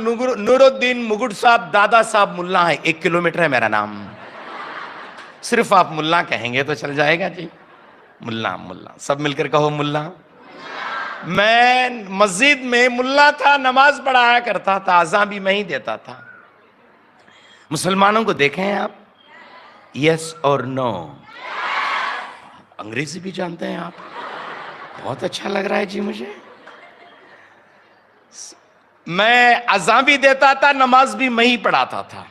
नूरुद्दीन मुगुट साहब दादा साहब मुल्ला है, 1 किलोमीटर है मेरा नाम। सिर्फ आप मुल्ला कहेंगे तो चल जाएगा जी। मुल्ला मुल्ला सब मिलकर कहो मुल्ला। मैं मस्जिद में मुल्ला था, नमाज पढ़ाया करता था, अज़ान भी मैं ही देता था। मुसलमानों को देखें आप, यस और नो। अंग्रेजी भी जानते हैं आप, बहुत अच्छा लग रहा है जी मुझे। मैं अज़ान भी देता था, नमाज भी मैं ही पढ़ाता था।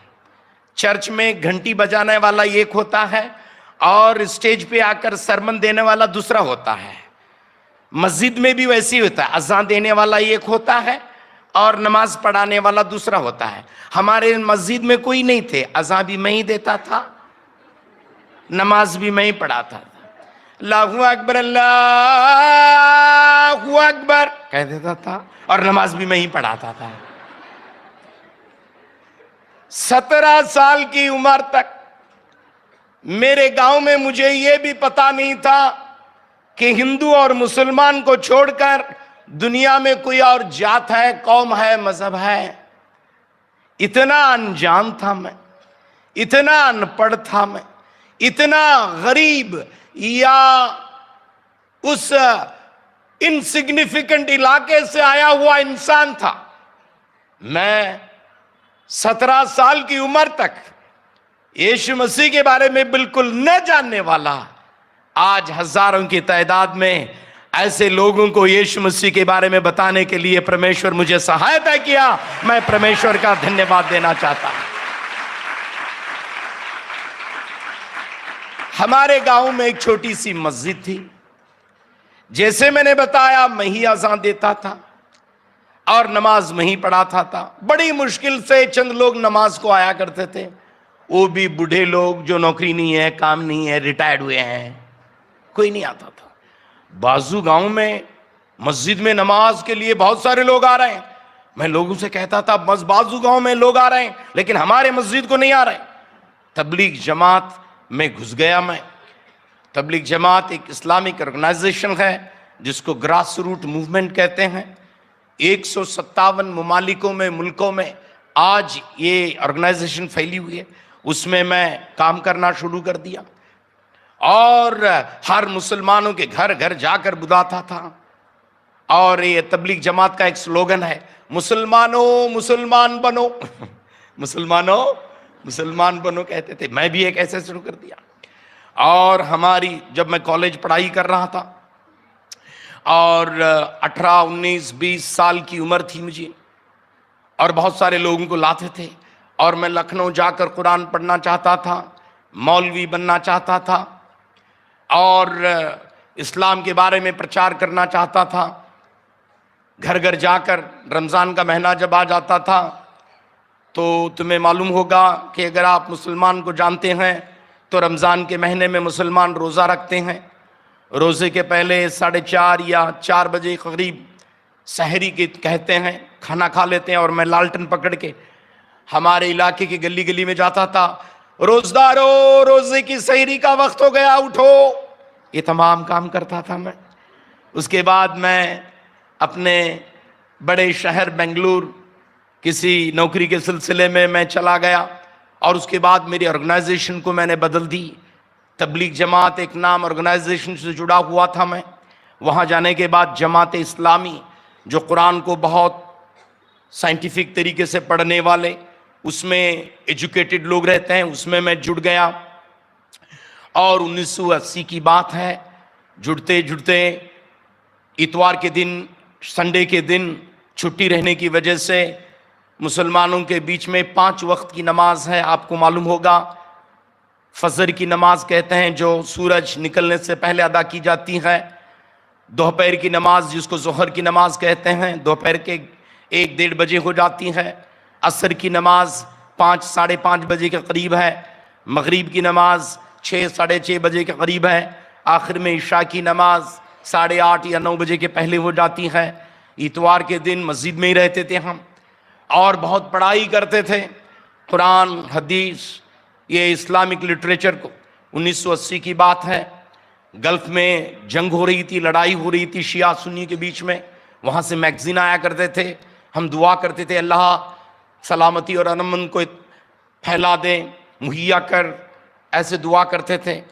चर्च में घंटी बजाने वाला एक होता है और स्टेज पे आकर सरमन देने वाला दूसरा होता है। मस्जिद में भी वैसे ही होता है, अज़ान देने वाला एक होता है और नमाज पढ़ाने वाला दूसरा होता है। हमारे मस्जिद में कोई नहीं थे, अज़ान भी मैं ही देता था, नमाज भी मैं ही पढ़ाता था। अल्लाहु अकबर अल्लाहु अकबर कह देता था और नमाज भी मैं ही पढ़ाता था। 17 साल की उम्र तक मेरे गांव में मुझे यह भी पता नहीं था कि हिंदू और मुसलमान को छोड़कर दुनिया में कोई और जात है, कौम है, मजहब है। इतना अनजान था मैं, इतना अनपढ़ था मैं, इतना गरीब या उस इनसिग्निफिकेंट इलाके से आया हुआ इंसान था। मैं 17 साल की उम्र तक यीशु मसीह के बारे में बिल्कुल न जानने वाला, आज हजारों की तादाद में ऐसे लोगों को यीशु मसीह के बारे में बताने के लिए परमेश्वर मुझे सहायता किया। मैं परमेश्वर का धन्यवाद देना चाहता हूं। हमारे गांव में एक छोटी सी मस्जिद थी। जैसे मैंने बताया, मैं ही अज़ान देता था और नमाज में ही पढ़ाता था। बड़ी मुश्किल से चंद लोग नमाज को आया करते थे, वो भी बूढ़े लोग जो नौकरी नहीं है, काम नहीं है, रिटायर्ड हुए हैं, कोई नहीं आता था। बाजू गांव में मस्जिद में नमाज के लिए बहुत सारे लोग आ रहे हैं। मैं लोगों से कहता था, बस बाजू गांव में लोग आ रहे हैं लेकिन हमारे मस्जिद को नहीं आ रहे। तबलीग जमात में घुस गया मैं। तबलीग जमात एक इस्लामिक ऑर्गेनाइजेशन है जिसको ग्रास रूट मूवमेंट कहते हैं। 157 ममालिकों में, मुल्कों में आज ये ऑर्गेनाइजेशन फैली हुई है। उसमें मैं काम करना शुरू कर दिया और हर मुसलमानों के घर घर जाकर बुलाता था। और ये तबलीग जमात का एक स्लोगन है, मुसलमानों मुसलमान बनो। मुसलमानों मुसलमान बनो कहते थे। मैं भी एक ऐसे शुरू कर दिया। और हमारी, जब मैं कॉलेज पढ़ाई कर रहा था और 18, 19, 20 साल की उम्र थी मुझे, और बहुत सारे लोगों को लाते थे और मैं लखनऊ जाकर कुरान पढ़ना चाहता था, मौलवी बनना चाहता था और इस्लाम के बारे में प्रचार करना चाहता था। घर घर जाकर, रमज़ान का महीना जब आ जाता था तो तुम्हें मालूम होगा कि अगर आप मुसलमान को जानते हैं तो रमज़ान के महीने में मुसलमान रोज़ा रखते हैं। रोज़े के पहले 4:30 या 4 बजे करीब सहरी के कहते हैं, खाना खा लेते हैं। और मैं लालटन पकड़ के हमारे इलाके की गली गली में जाता था, रोज़दारों रोज़े की सहरी का वक्त हो गया, उठो। ये तमाम काम करता था मैं। उसके बाद मैं अपने बड़े शहर बेंगलुरु किसी नौकरी के सिलसिले में मैं चला गया और उसके बाद मेरी ऑर्गेनाइजेशन को मैंने बदल दी। तबलीग जमात एक नाम ऑर्गेनाइजेशन से जुड़ा हुआ था मैं। वहाँ जाने के बाद जमात इस्लामी, जो कुरान को बहुत साइंटिफिक तरीके से पढ़ने वाले, उसमें एजुकेटेड लोग रहते हैं, उसमें मैं जुड़ गया। और 1980 की बात है। जुड़ते जुड़ते इतवार के दिन, संडे के दिन छुट्टी रहने की वजह से मुसलमानों के बीच में 5 वक्त की नमाज है। आपको मालूम होगा, फजर की नमाज कहते हैं जो सूरज निकलने से पहले अदा की जाती है। दोपहर की नमाज जिसको जोहर की नमाज कहते हैं, दोपहर के 1-1:30 बजे हो जाती है। असर की नमाज 5, 5:30 बजे के करीब है। मगरिब की नमाज 6, 6:30 बजे के करीब है। आखिर में इशा की नमाज 8:30 या 9 बजे के पहले हो जाती है। इतवार के दिन मस्जिद में ही रहते थे हम और बहुत पढ़ाई करते थे, कुरान, हदीस, ये इस्लामिक लिटरेचर को। 1980 की बात है। गल्फ में जंग हो रही थी, लड़ाई हो रही थी शिया सुन्नी के बीच में। वहाँ से मैगजीन आया करते थे। हम दुआ करते थे, अल्लाह सलामती और अमन को फैला दें, मुहैया कर, ऐसे दुआ करते थे।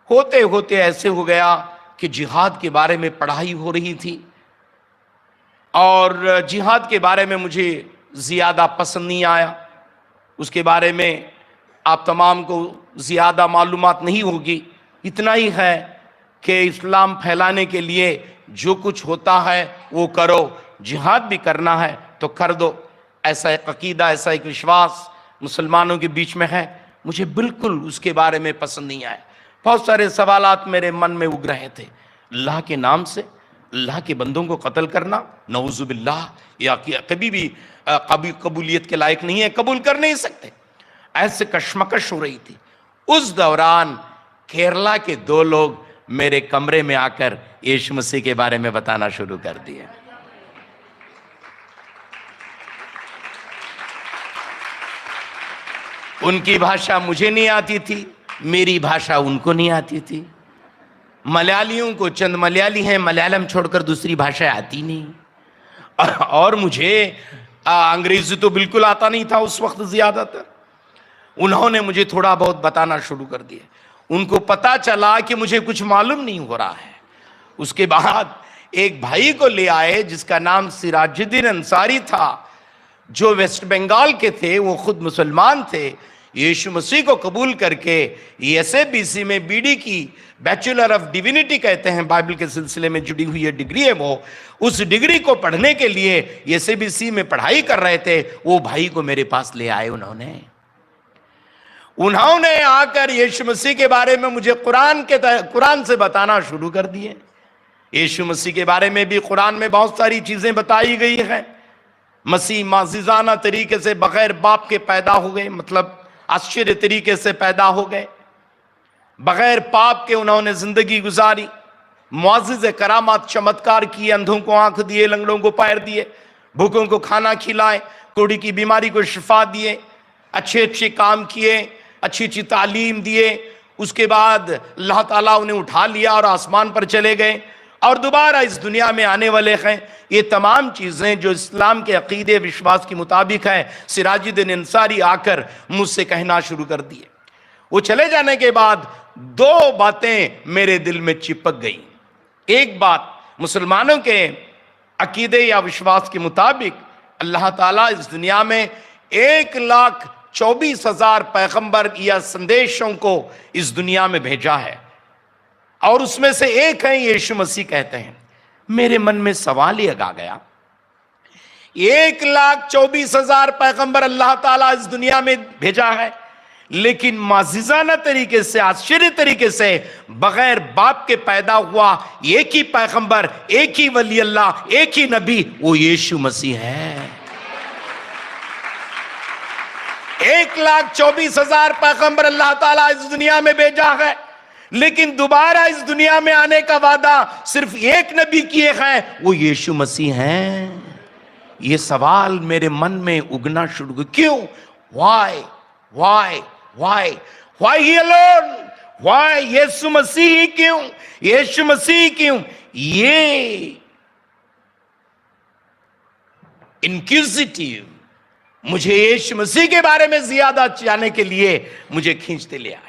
होते होते ऐसे हो गया कि जिहाद के बारे में पढ़ाई हो रही थी और जिहाद के बारे में मुझे ज़्यादा पसंद नहीं आया। उसके बारे में आप तमाम को ज़्यादा मालूमात नहीं होगी, इतना ही है कि इस्लाम फैलाने के लिए जो कुछ होता है वो करो, जिहाद भी करना है तो कर दो। ऐसा एक अकीदा, ऐसा एक विश्वास मुसलमानों के बीच में है। मुझे बिल्कुल उसके बारे में पसंद नहीं आया। बहुत सारे सवालात मेरे मन में उग रहे थे। अल्लाह के नाम से अल्लाह के बंदों को कत्ल करना, नऊजुबिल्लाह, या कभी भी कबूलियत के लायक नहीं है, कबूल कर नहीं सकते। ऐसे कशमकश हो रही थी। उस दौरान केरला के 2 लोग मेरे कमरे में आकर यीशु मसीह के बारे में बताना शुरू कर दिए। उनकी भाषा मुझे नहीं आती थी, मेरी भाषा उनको नहीं आती थी। मलयालियों को, चंद मलयाली हैं, मलयालम छोड़कर दूसरी भाषा आती नहीं। और मुझे अंग्रेजी तो बिल्कुल आता नहीं था उस वक्त ज्यादातर। उन्होंने मुझे थोड़ा बहुत बताना शुरू कर दिया। उनको पता चला कि मुझे कुछ मालूम नहीं हो रहा है। उसके बाद एक भाई को ले आए जिसका नाम सिराजुद्दीन अंसारी था, जो वेस्ट बंगाल के थे। वो खुद मुसलमान थे। यीशु मसीह को कबूल करके एसएबीसी में बीडी की, बैचलर ऑफ डिविनिटी कहते हैं, बाइबल के सिलसिले में जुड़ी हुई डिग्री है वो। उस डिग्री को पढ़ने के लिए एसएबीसी में पढ़ाई कर रहे थे। वो भाई को मेरे पास ले आए। उन्होंने आकर यीशु मसीह के बारे में मुझे कुरान से बताना शुरू कर दिए। यीशु मसीह के बारे में भी कुरान में बहुत सारी चीजें बताई गई हैं। मसीह माजिजाना तरीके से बगैर बाप के पैदा हो गए, मतलब आश्चर्य तरीके से पैदा हो गए। बगैर पाप के उन्होंने जिंदगी गुजारी। मुआजिज़े करामात, चमत्कार किए, अंधों को आंख दिए, लंगड़ों को पैर दिए, भूखों को खाना खिलाए, कोढ़ी की बीमारी को शिफा दिए, अच्छे अच्छे काम किए, अच्छी अच्छी तालीम दिए। उसके बाद अल्लाह ताला उन्हें उठा लिया और आसमान पर चले गए और दोबारा इस दुनिया में आने वाले हैं। ये तमाम चीज़ें जो इस्लाम के अकीदे विश्वास के मुताबिक हैं, सिराजुद्दीन अंसारी आकर मुझसे कहना शुरू कर दिए। वो चले जाने के बाद 2 बातें मेरे दिल में चिपक गई। एक बात, मुसलमानों के अकीदे या विश्वास के मुताबिक अल्लाह ताला इस दुनिया में 1,24,000 पैगंबर या संदेशों को इस दुनिया में भेजा है और उसमें से एक है यीशु मसीह कहते हैं। मेरे मन में सवाल ये आ गया, 1,24,000 पैगंबर अल्लाह ताला इस दुनिया में भेजा है, लेकिन माजिजाना तरीके से, आश्चर्य तरीके से बगैर बाप के पैदा हुआ एक ही पैगंबर, एक ही वली अल्लाह, एक ही नबी, वो यीशु मसीह है। 1,24,000 पैगंबर अल्लाह ताला इस दुनिया में भेजा है, लेकिन दोबारा इस दुनिया में आने का वादा सिर्फ एक नबी किए हैं, वो यीशु मसीह हैं। ये सवाल मेरे मन में उगना शुरू हुआ। क्यों? Why why why why he alone? Why Yeshu Masih क्यों? यीशु मसीह क्यों? ये इंक्विजिटिव मुझे यीशु मसीह के बारे में ज्यादा जानने के लिए मुझे खींचते ले आया।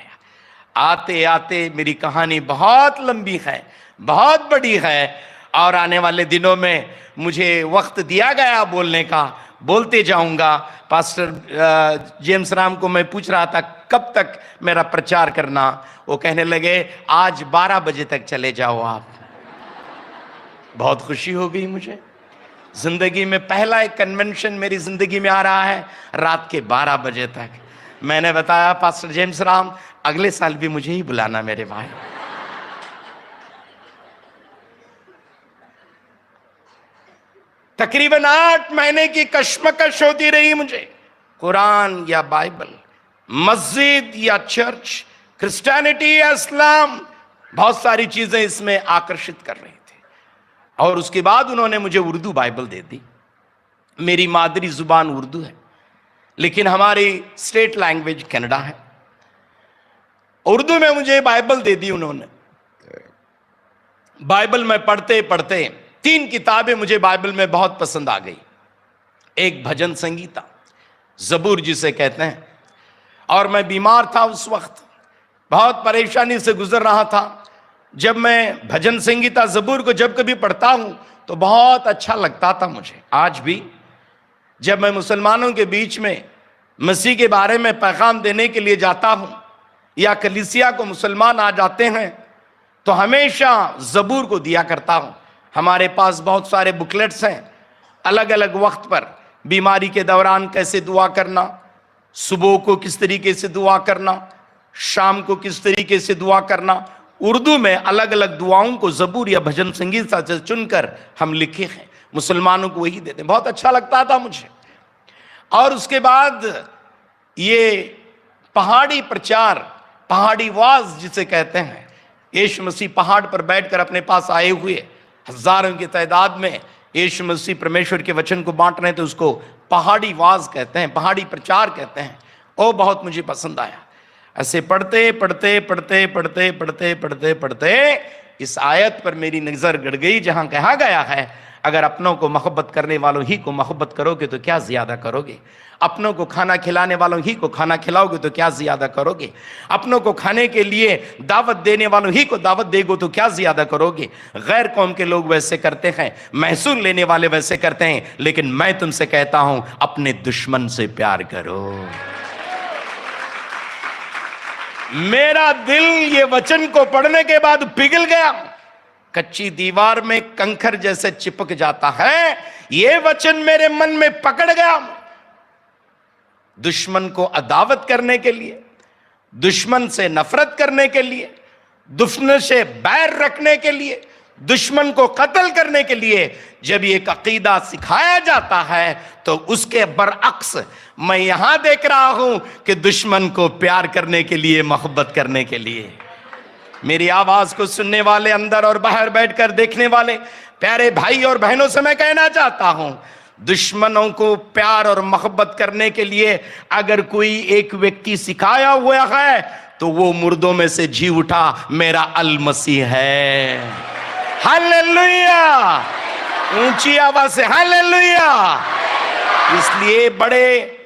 आते आते मेरी कहानी बहुत लंबी है, बहुत बड़ी है और आने वाले दिनों में मुझे वक्त दिया गया बोलने का, बोलते जाऊंगा। पास्टर जेम्स राम को मैं पूछ रहा था कब तक मेरा प्रचार करना, वो कहने लगे आज 12 बजे तक चले जाओ आप। बहुत खुशी हो गई मुझे। जिंदगी में पहला एक कन्वेंशन मेरी जिंदगी में आ रहा है रात के 12 बजे तक। मैंने बताया पास्टर जेम्स राम अगले साल भी मुझे ही बुलाना मेरे भाई। तकरीबन 8 महीने की कश्मकश होती रही मुझे। कुरान या बाइबल, मस्जिद या चर्च, क्रिश्चियनिटी या इस्लाम, बहुत सारी चीजें इसमें आकर्षित कर रही थी। और उसके बाद उन्होंने मुझे उर्दू बाइबल दे दी। मेरी मादरी जुबान उर्दू है, लेकिन हमारी स्टेट लैंग्वेज कन्नड़ा है। उर्दू में मुझे बाइबल दे दी उन्होंने। बाइबल में पढ़ते पढ़ते 3 किताबें मुझे बाइबल में बहुत पसंद आ गई। एक भजन संगीता, जबूर जिसे कहते हैं। और मैं बीमार था उस वक्त, बहुत परेशानी से गुजर रहा था। जब मैं भजन संगीता जबूर को जब कभी पढ़ता हूं तो बहुत अच्छा लगता था मुझे। आज भी जब मैं मुसलमानों के बीच में मसीह के बारे में पैगाम देने के लिए जाता हूं या कलीसिया को मुसलमान आ जाते हैं तो हमेशा जबूर को दिया करता हूं। हमारे पास बहुत सारे बुकलेट्स हैं, अलग अलग वक्त पर बीमारी के दौरान कैसे दुआ करना, सुबह को किस तरीके से दुआ करना, शाम को किस तरीके से दुआ करना। उर्दू में अलग अलग दुआओं को जबूर या भजन संगीत से चुनकर हम लिखे हैं, मुसलमानों को वही देते हैं। बहुत अच्छा लगता था मुझे। और उसके बाद ये पहाड़ी प्रचार, पहाड़ी वाज जिसे कहते हैं, यीशु मसीह पहाड़ पर बैठकर अपने पास आए हुए हजारों की तादाद में यीशु मसीह परमेश्वर के वचन को बांट रहे थे, उसको पहाड़ी वाज कहते हैं, पहाड़ी प्रचार कहते हैं। वो बहुत मुझे पसंद आया। ऐसे पढ़ते पढ़ते पढ़ते पढ़ते पढ़ते पढ़ते पढ़ते इस आयत पर मेरी नजर गड़ गई जहां कहा गया है, अगर अपनों को मोहब्बत करने वालों ही को मोहब्बत करोगे तो क्या ज्यादा करोगे, अपनों को खाना खिलाने वालों ही को खाना खिलाओगे तो क्या ज्यादा करोगे, अपनों को खाने के लिए दावत देने वालों ही को दावत देगो तो क्या ज्यादा करोगे। गैर कौम के लोग वैसे करते हैं, महसूल लेने वाले वैसे करते हैं, लेकिन मैं तुमसे कहता हूं अपने दुश्मन से प्यार करो। मेरा दिल ये वचन को पढ़ने के बाद पिघल गया, कच्ची दीवार में कंकर जैसे चिपक जाता है। ये वचन मेरे मन में पकड़ गया। दुश्मन को अदावत करने के लिए, दुश्मन से नफरत करने के लिए, दुश्मन से बैर रखने के लिए, दुश्मन को कत्ल करने के लिए जब ये अकीदा सिखाया जाता है तो उसके बरअक्स मैं यहां देख रहा हूं कि दुश्मन को प्यार करने के लिए, मोहब्बत करने के लिए। मेरी आवाज को सुनने वाले, अंदर और बाहर बैठकर देखने वाले प्यारे भाई और बहनों से मैं कहना चाहता हूं, दुश्मनों को प्यार और मोहब्बत करने के लिए अगर कोई एक व्यक्ति सिखाया हुआ है तो वो मुर्दों में से जी उठा मेरा अल मसीह है। हालेलुया, ऊंची आवाज से हालेलुया। इसलिए बड़े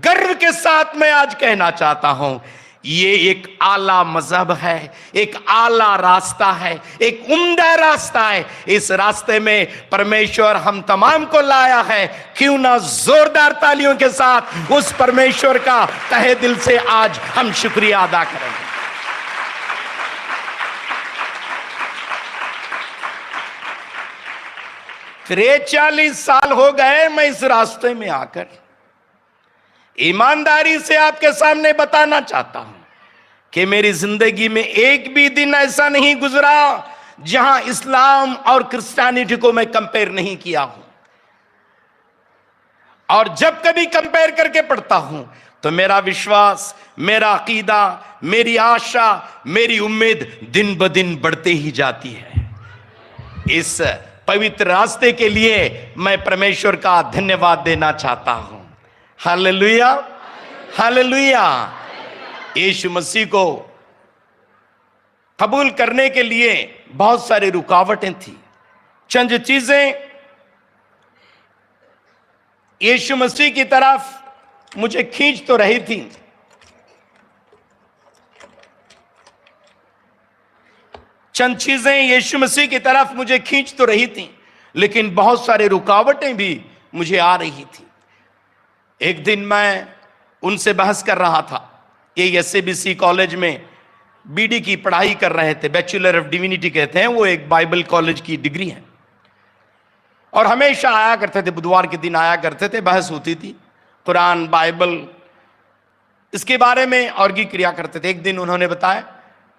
गर्व के साथ मैं आज कहना चाहता हूं, ये एक आला मजहब है, एक आला रास्ता है, एक उम्दा रास्ता है। इस रास्ते में परमेश्वर हम तमाम को लाया है। क्यों ना जोरदार तालियों के साथ उस परमेश्वर का तहे दिल से आज हम शुक्रिया अदा करेंगे। फिर 40 साल हो गए मैं इस रास्ते में आकर, ईमानदारी से आपके सामने बताना चाहता हूं कि मेरी जिंदगी में एक भी दिन ऐसा नहीं गुजरा जहां इस्लाम और क्रिश्चियनिटी को मैं कंपेयर नहीं किया हूं। और जब कभी कंपेयर करके पढ़ता हूं तो मेरा विश्वास, मेरा अकीदा, मेरी आशा, मेरी उम्मीद दिन ब दिन बढ़ते ही जाती है। इस पवित्र रास्ते के लिए मैं परमेश्वर का धन्यवाद देना चाहता हूं। Hallelujah, hallelujah. यीशु मसीह को कबूल करने के लिए बहुत सारी रुकावटें थी। चंद चीजें यीशु मसीह की तरफ मुझे खींच तो रही थी। चंद चीजें यीशु मसीह की तरफ मुझे खींच तो रही थी, लेकिन बहुत सारे रुकावटें भी मुझे आ रही थी। एक दिन मैं उनसे बहस कर रहा था। ये एसएबीसी कॉलेज में बीडी की पढ़ाई कर रहे थे, बैचलर ऑफ डिविनिटी कहते हैं, वो एक बाइबल कॉलेज की डिग्री है। और हमेशा आया करते थे, बुधवार के दिन आया करते थे, बहस होती थी कुरान, बाइबल, इसके बारे में और की क्रिया करते थे। एक दिन उन्होंने बताया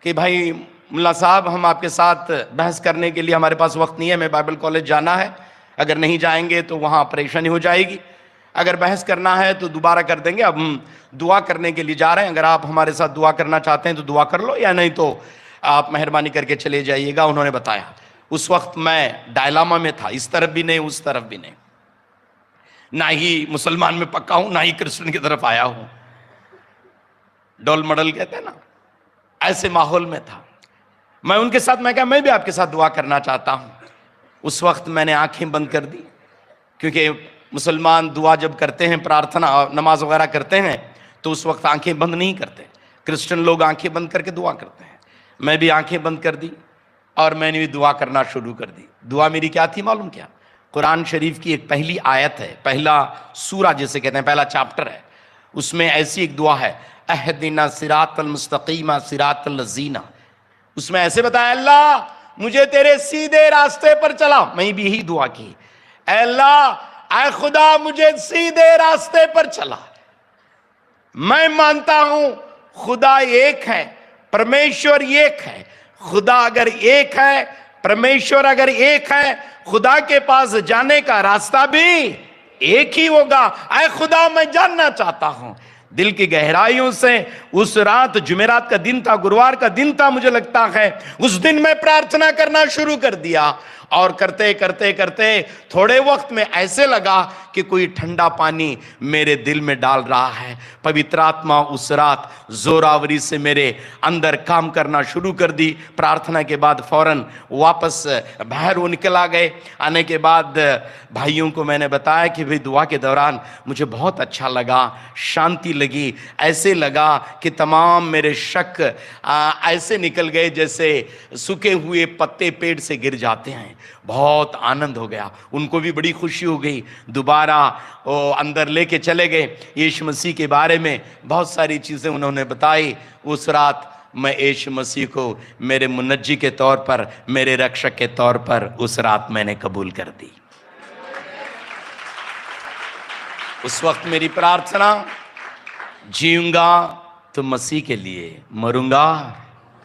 कि भाई मुल्ला साहब, हम आपके साथ बहस करने के लिए हमारे पास वक्त नहीं है, हमें बाइबल कॉलेज जाना है, अगर नहीं जाएंगे तो वहाँ परेशानी हो जाएगी, अगर बहस करना है तो दोबारा कर देंगे, अब हम दुआ करने के लिए जा रहे हैं, अगर आप हमारे साथ दुआ करना चाहते हैं तो दुआ कर लो, या नहीं तो आप मेहरबानी करके चले जाइएगा। उन्होंने बताया। उस वक्त मैं डायलामा में था, इस तरफ भी नहीं उस तरफ भी नहीं, ना ही मुसलमान में पक्का हूं ना ही क्रिश्चियन की तरफ आया हूं, डोल मडल कहते हैं ना, ऐसे माहौल में था मैं। उनके साथ मैं कहा मैं भी आपके साथ दुआ करना चाहता हूं। उस वक्त मैंने आंखें बंद कर दी, क्योंकि मुसलमान दुआ जब करते हैं, प्रार्थना नमाज वगैरह करते हैं, तो उस वक्त आंखें बंद नहीं करते। क्रिश्चियन लोग आंखें बंद करके दुआ करते हैं। मैं भी आंखें बंद कर दी और मैंने भी दुआ करना शुरू कर दी। दुआ मेरी क्या थी मालूम क्या? कुरान शरीफ की एक पहली आयत है, पहला सूरा जिसे कहते हैं, पहला चैप्टर है, उसमें ऐसी एक दुआ है, अहदिना सिरातल मुस्तकीमा सिरातल लजीना। उसमें ऐसे बताया, अल्लाह मुझे तेरे सीधे रास्ते पर चला। मैं भी यही दुआ की, अल्लाह ऐ खुदा मुझे सीधे रास्ते पर चला। मैं मानता हूं खुदा एक है, परमेश्वर एक है। खुदा अगर एक है, परमेश्वर अगर एक है, खुदा के पास जाने का रास्ता भी एक ही होगा। ऐ खुदा मैं जानना चाहता हूं दिल की गहराइयों से। उस रात जुमेरात का दिन था, गुरुवार का दिन था मुझे लगता है, उस दिन मैं प्रार्थना करना शुरू कर दिया। और करते करते करते थोड़े वक्त में ऐसे लगा कि कोई ठंडा पानी मेरे दिल में डाल रहा है। पवित्र आत्मा उस रात जोरावरी से मेरे अंदर काम करना शुरू कर दी। प्रार्थना के बाद फौरन वापस बाहर वो निकल आ गए। आने के बाद भाइयों को मैंने बताया कि भाई दुआ के दौरान मुझे बहुत अच्छा लगा, शांति लगी, ऐसे लगा कि तमाम मेरे शक ऐसे निकल गए जैसे सूखे हुए पत्ते पेड़ से गिर जाते हैं। बहुत आनंद हो गया, उनको भी बड़ी खुशी हो गई। दोबारा वो अंदर लेके चले गए, यीशु मसीह के बारे में बहुत सारी चीज़ें उन्होंने बताई। उस रात मैं यीशु मसीह को मेरे मुनज्जी के तौर पर, मेरे रक्षक के तौर पर उस रात मैंने कबूल कर दी। उस वक्त मेरी प्रार्थना, जीऊंगा तो मसीह के लिए, मरूंगा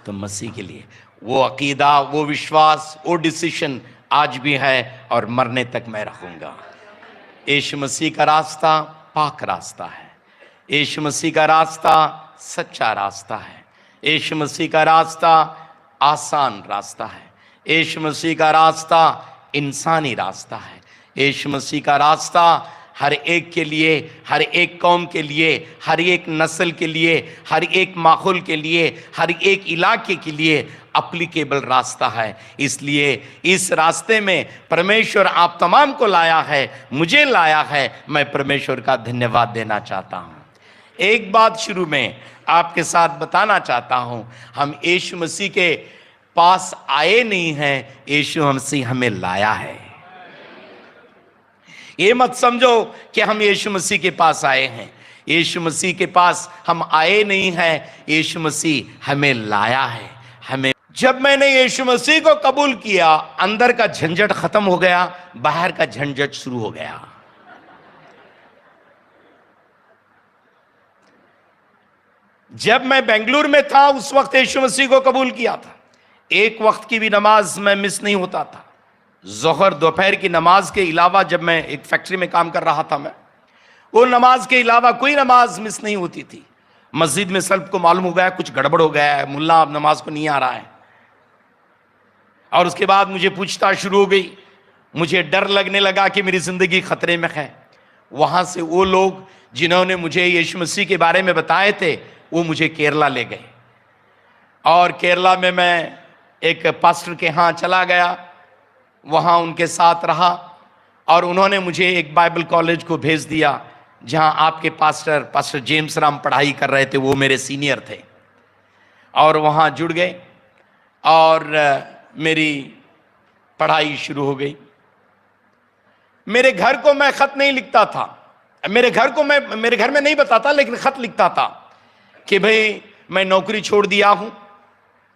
तो मसीह के लिए। वो अकीदा, वो विश्वास, वो डिसीजन आज भी है और मरने तक मैं रहूंगा। यीशु मसीह का रास्ता पाक रास्ता है, यीशु मसीह का रास्ता सच्चा रास्ता है, यीशु मसीह का रास्ता आसान रास्ता है, यीशु मसीह का रास्ता इंसानी रास्ता है, यीशु मसीह का रास्ता हर एक के लिए, हर एक कौम के लिए, हर एक नस्ल के लिए, हर एक माहौल के लिए, हर एक इलाके के लिए एप्लीकेबल रास्ता है। इसलिए इस रास्ते में परमेश्वर आप तमाम को लाया है, मुझे लाया है। मैं परमेश्वर का धन्यवाद देना चाहता हूँ। एक बात शुरू में आपके साथ बताना चाहता हूँ, हम यीशु मसीह के पास आए नहीं हैं, यीशु मसीह हमें लाया है। ये मत समझो कि हम यीशु मसीह के पास आए हैं। यीशु मसीह के पास हम आए नहीं हैं, यीशु मसीह हमें लाया है। हमें, जब मैंने यीशु मसीह को कबूल किया, अंदर का झंझट खत्म हो गया, बाहर का झंझट शुरू हो गया। जब मैं बेंगलुरु में था उस वक्त यीशु मसीह को कबूल किया था। एक वक्त की भी नमाज मैं मिस नहीं होता था। जोहर दोपहर की नमाज के अलावा, जब मैं एक फैक्ट्री में काम कर रहा था, मैं वो नमाज के अलावा कोई नमाज मिस नहीं होती थी। मस्जिद में सब को मालूम हो गया कुछ गड़बड़ हो गया है, मुल्ला अब नमाज को नहीं आ रहा है। और उसके बाद मुझे पूछताछ शुरू हो गई, मुझे डर लगने लगा कि मेरी जिंदगी खतरे में है। वहां से वो लोग जिन्होंने मुझे यीशु मसीह के बारे में बताए थे, वो मुझे केरला ले गए। और केरला में मैं एक पास्टर के यहाँ चला गया, वहाँ उनके साथ रहा और उन्होंने मुझे एक बाइबल कॉलेज को भेज दिया जहाँ आपके पास्टर जेम्स राम पढ़ाई कर रहे थे। वो मेरे सीनियर थे और वहाँ जुड़ गए और मेरी पढ़ाई शुरू हो गई। मेरे घर को मैं खत नहीं लिखता था, मेरे घर में नहीं बताता, लेकिन खत लिखता था कि भाई मैं नौकरी छोड़ दिया हूँ,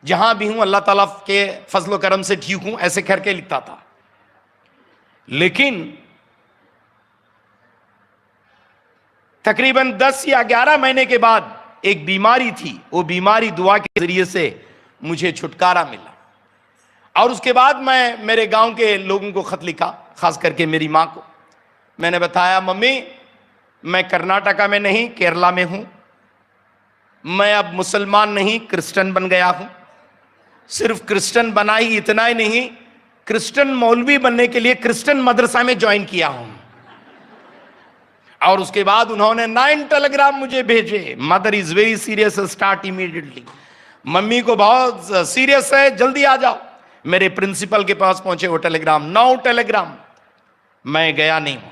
जहां भी हूं अल्लाह ताला के फजलो करम से ठीक हूं, ऐसे करके लिखता था। लेकिन तकरीबन 10 या 11 महीने के बाद एक बीमारी थी, वो बीमारी दुआ के जरिए से मुझे छुटकारा मिला। और उसके बाद मैं मेरे गांव के लोगों को खत लिखा, खास करके मेरी मां को। मैंने बताया, मम्मी मैं कर्नाटका में नहीं केरला में हूं, मैं अब मुसलमान नहीं क्रिश्चियन बन गया हूं। सिर्फ क्रिश्चियन बना ही इतना ही नहीं, क्रिश्चियन मौलवी बनने के लिए क्रिश्चियन मदरसा में ज्वाइन किया हूं। और उसके बाद उन्होंने 9 टेलीग्राम मुझे भेजे। Mother is very serious, start immediately. Mummy को बहुत सीरियस है, जल्दी आ जाओ। मेरे प्रिंसिपल के पास पहुंचे वो टेलीग्राम, 9 टेलीग्राम। मैं गया नहीं हूं।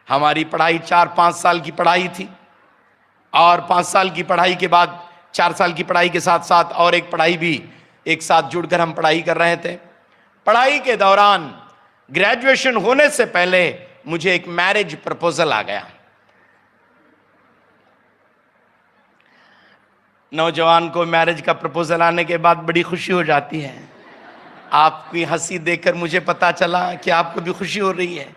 हमारी पढ़ाई 4-5 साल की पढ़ाई थी, और 5 साल की पढ़ाई के बाद 4 साल की पढ़ाई के साथ साथ और एक पढ़ाई भी एक साथ जुड़कर हम पढ़ाई कर रहे थे। पढ़ाई के दौरान ग्रेजुएशन होने से पहले मुझे एक मैरिज प्रपोजल आ गया। नौजवान को मैरिज का प्रपोजल आने के बाद बड़ी खुशी हो जाती है। आपकी हंसी देखकर मुझे पता चला कि आपको भी खुशी हो रही है।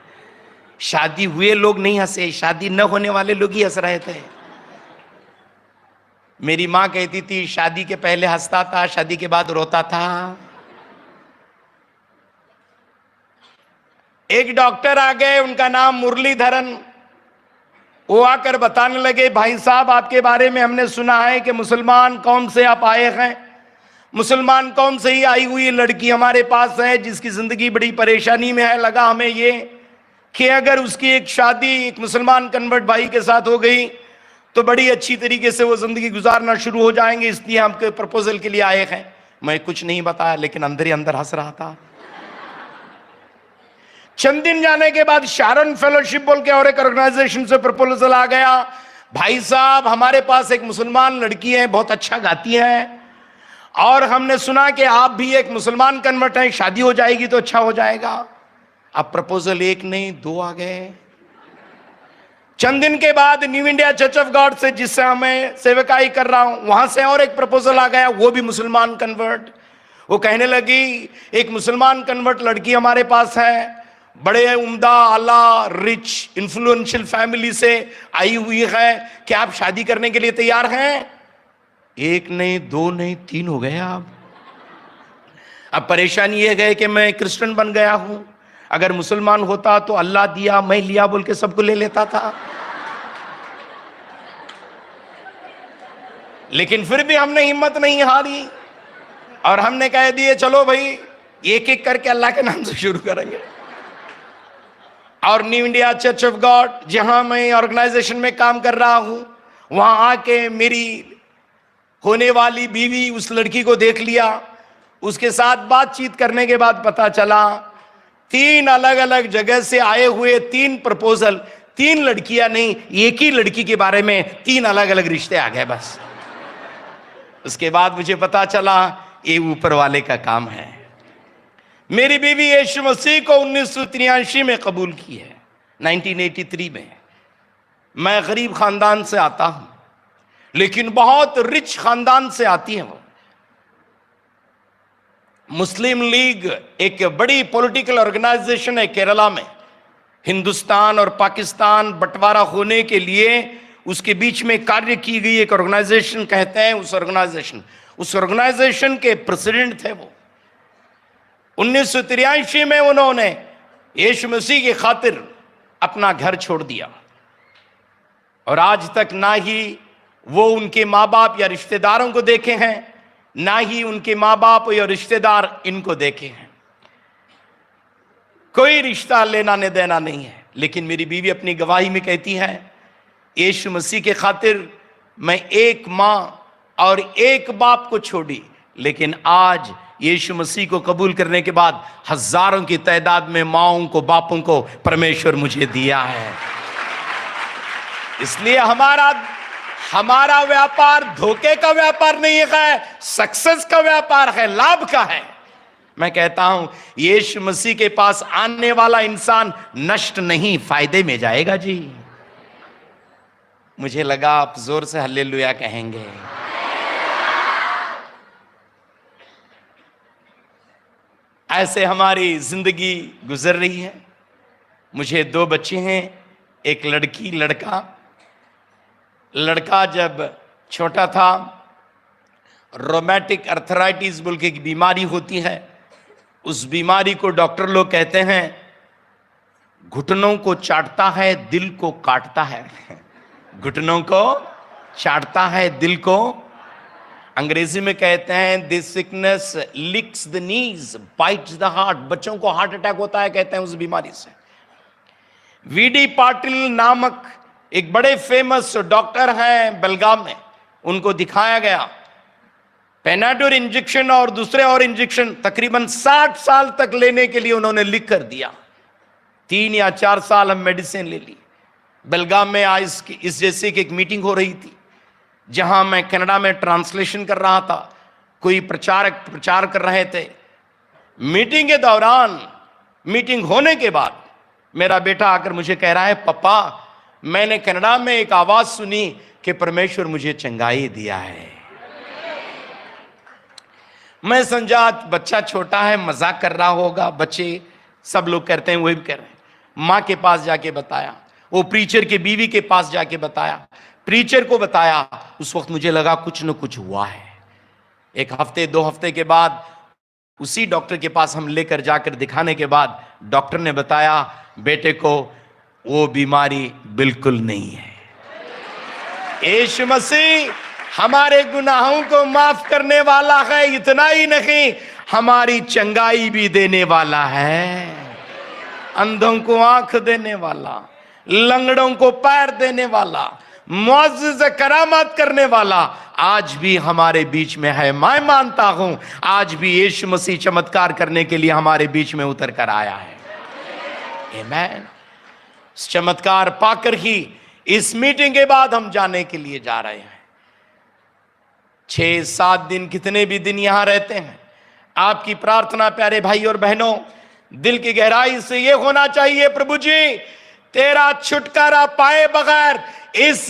शादी हुए लोग नहीं हंसे, शादी न होने वाले लोग ही हंस रहे थे। मेरी मां कहती थी शादी के पहले हंसता था, शादी के बाद रोता था। एक डॉक्टर आ गए, उनका नाम मुरलीधरन। वो आकर बताने लगे, भाई साहब आपके बारे में हमने सुना है कि मुसलमान कौम से आप आए हैं। मुसलमान कौम से ही आई हुई लड़की हमारे पास है जिसकी जिंदगी बड़ी परेशानी में है। लगा हमें ये कि अगर उसकी एक शादी एक मुसलमान कन्वर्ट भाई के साथ हो गई तो बड़ी अच्छी तरीके से वो जिंदगी गुजारना शुरू हो जाएंगे, इसलिए आपके प्रपोजल के लिए आए हैं। मैं कुछ नहीं बताया, लेकिन अंदर ही अंदर हंस रहा था। चंद दिन जाने के बाद शारन फेलोशिप बोल के और एक ऑर्गेनाइजेशन से प्रपोजल आ गया, भाई साहब हमारे पास एक मुसलमान लड़की है, बहुत अच्छा गाती है, और हमने सुना कि आप भी एक मुसलमान कन्वर्ट हैं, शादी हो जाएगी तो अच्छा हो जाएगा। अब प्रपोजल एक नहीं 2 आ गए। चंद दिन के बाद new India church of God से, जिससे मैं सेवकाई कर रहा हूं, वहां से और एक प्रपोजल आ गया, वो भी मुसलमान कन्वर्ट। वो कहने लगी एक मुसलमान कन्वर्ट लड़की हमारे पास है, बड़े उम्दा आला रिच इन्फ्लुएंशियल फैमिली से आई हुई है, क्या आप शादी करने के लिए तैयार हैं? 1 नहीं 2 नहीं 3 हो गए। अब परेशानी ये गए कि मैं क्रिश्चियन बन गया हूं। अगर मुसलमान होता तो अल्लाह दिया मैं लिया बोल के सबको ले लेता था, लेकिन फिर भी हमने हिम्मत नहीं हारी और हमने कह दिए चलो भाई एक एक करके अल्लाह के नाम से शुरू करेंगे। और new India church of God, जहां मैं ऑर्गेनाइजेशन में काम कर रहा हूं, वहां आके मेरी होने वाली बीवी उस लड़की को देख लिया। उसके साथ बातचीत करने के बाद पता चला 3 अलग अलग जगह से आए हुए 3 प्रपोजल, 3 लड़कियां नहीं, एक ही लड़की के बारे में 3 अलग अलग रिश्ते आ गए बस। उसके बाद मुझे पता चला ये ऊपर वाले का काम है। मेरी बीवी यीशु मसीह को 1983 में कबूल की है, 1983 में। मैं गरीब खानदान से आता हूं, लेकिन बहुत रिच खानदान से आती है वो। मुस्लिम लीग एक बड़ी पॉलिटिकल ऑर्गेनाइजेशन है केरला में। हिंदुस्तान और पाकिस्तान बंटवारा होने के लिए उसके बीच में कार्य की गई एक ऑर्गेनाइजेशन कहते हैं उस ऑर्गेनाइजेशन के प्रेसिडेंट थे वो। 1983 में उन्होंने यीशु मसीह की खातिर अपना घर छोड़ दिया, और आज तक ना ही वो उनके माँ बाप या रिश्तेदारों को देखे हैं, ना ही उनके माँ बाप या रिश्तेदार इनको देखे हैं। कोई रिश्ता लेना न देना नहीं है। लेकिन मेरी बीवी अपनी गवाही में कहती है यीशु मसीह के खातिर मैं एक माँ और एक बाप को छोड़ी, लेकिन आज यीशु मसीह को कबूल करने के बाद हजारों की तादाद में माओं को बापों को परमेश्वर मुझे दिया है। इसलिए हमारा व्यापार धोखे का व्यापार नहीं है, सक्सेस का व्यापार है, लाभ का है। मैं कहता हूं यीशु मसीह के पास आने वाला इंसान नष्ट नहीं फायदे में जाएगा जी। मुझे लगा आप जोर से हालेलुया कहेंगे। ऐसे हमारी जिंदगी गुजर रही है। मुझे 2 बच्चे हैं, एक लड़की लड़का। लड़का जब छोटा था रोमैटिक अर्थराइटिस बोल के एक बीमारी होती है। उस बीमारी को डॉक्टर लोग कहते हैं घुटनों को चाटता है दिल को काटता है। घुटनों को चाटता है दिल को, अंग्रेजी में कहते हैं this sickness लिक्स the knees bytes the heart. बच्चों को हार्ट अटैक होता है कहते हैं उस बीमारी से। वीडी पाटिल नामक एक बड़े फेमस डॉक्टर हैं बेलगाम में, उनको दिखाया गया। पेनाडोर इंजेक्शन और दूसरे और इंजेक्शन तकरीबन 60 साल तक लेने के लिए उन्होंने लिख कर दिया। 3 या 4 साल हम मेडिसिन ले ली, बेलगाम में आज इस जैसे की एक मीटिंग हो रही थी, जहां मैं कनाडा में ट्रांसलेशन कर रहा था। कोई प्रचारक प्रचार कर रहे थे। मीटिंग के दौरान, मीटिंग होने के बाद मेरा बेटा आकर मुझे कह रहा है, पापा मैंने कनाडा में एक आवाज सुनी कि परमेश्वर मुझे चंगाई दिया है। मैं समझा बच्चा छोटा है, मजाक कर रहा होगा, बच्चे सब लोग करते हैं, वही भी कर रहे हैं। मां के पास जाके बताया, वो प्रीचर के बीवी के पास जाके बताया, प्रीचर को बताया। उस वक्त मुझे लगा कुछ न कुछ हुआ है। एक हफ्ते 2 हफ्ते के बाद उसी डॉक्टर के पास हम लेकर जाकर दिखाने के बाद डॉक्टर ने बताया, बेटे को वो बीमारी बिल्कुल नहीं है। यीशु मसीह हमारे गुनाहों को माफ करने वाला है। इतना ही नहीं, हमारी चंगाई भी देने वाला है। अंधों को आंख देने वाला, लंगड़ों को पैर देने वाला, मुअज्जिज़ करामत करने वाला आज भी हमारे बीच में है। मैं मानता हूं आज भी यीशु मसीह चमत्कार करने के लिए हमारे बीच में उतर कर आया है। आमीन। इस चमत्कार पाकर ही इस मीटिंग के बाद हम जाने के लिए जा रहे हैं। 6-7 दिन, कितने भी दिन यहां रहते हैं, आपकी प्रार्थना प्यारे भाई और बहनों दिल की गहराई से यह होना चाहिए, प्रभु जी तेरा छुटकारा पाए बगैर इस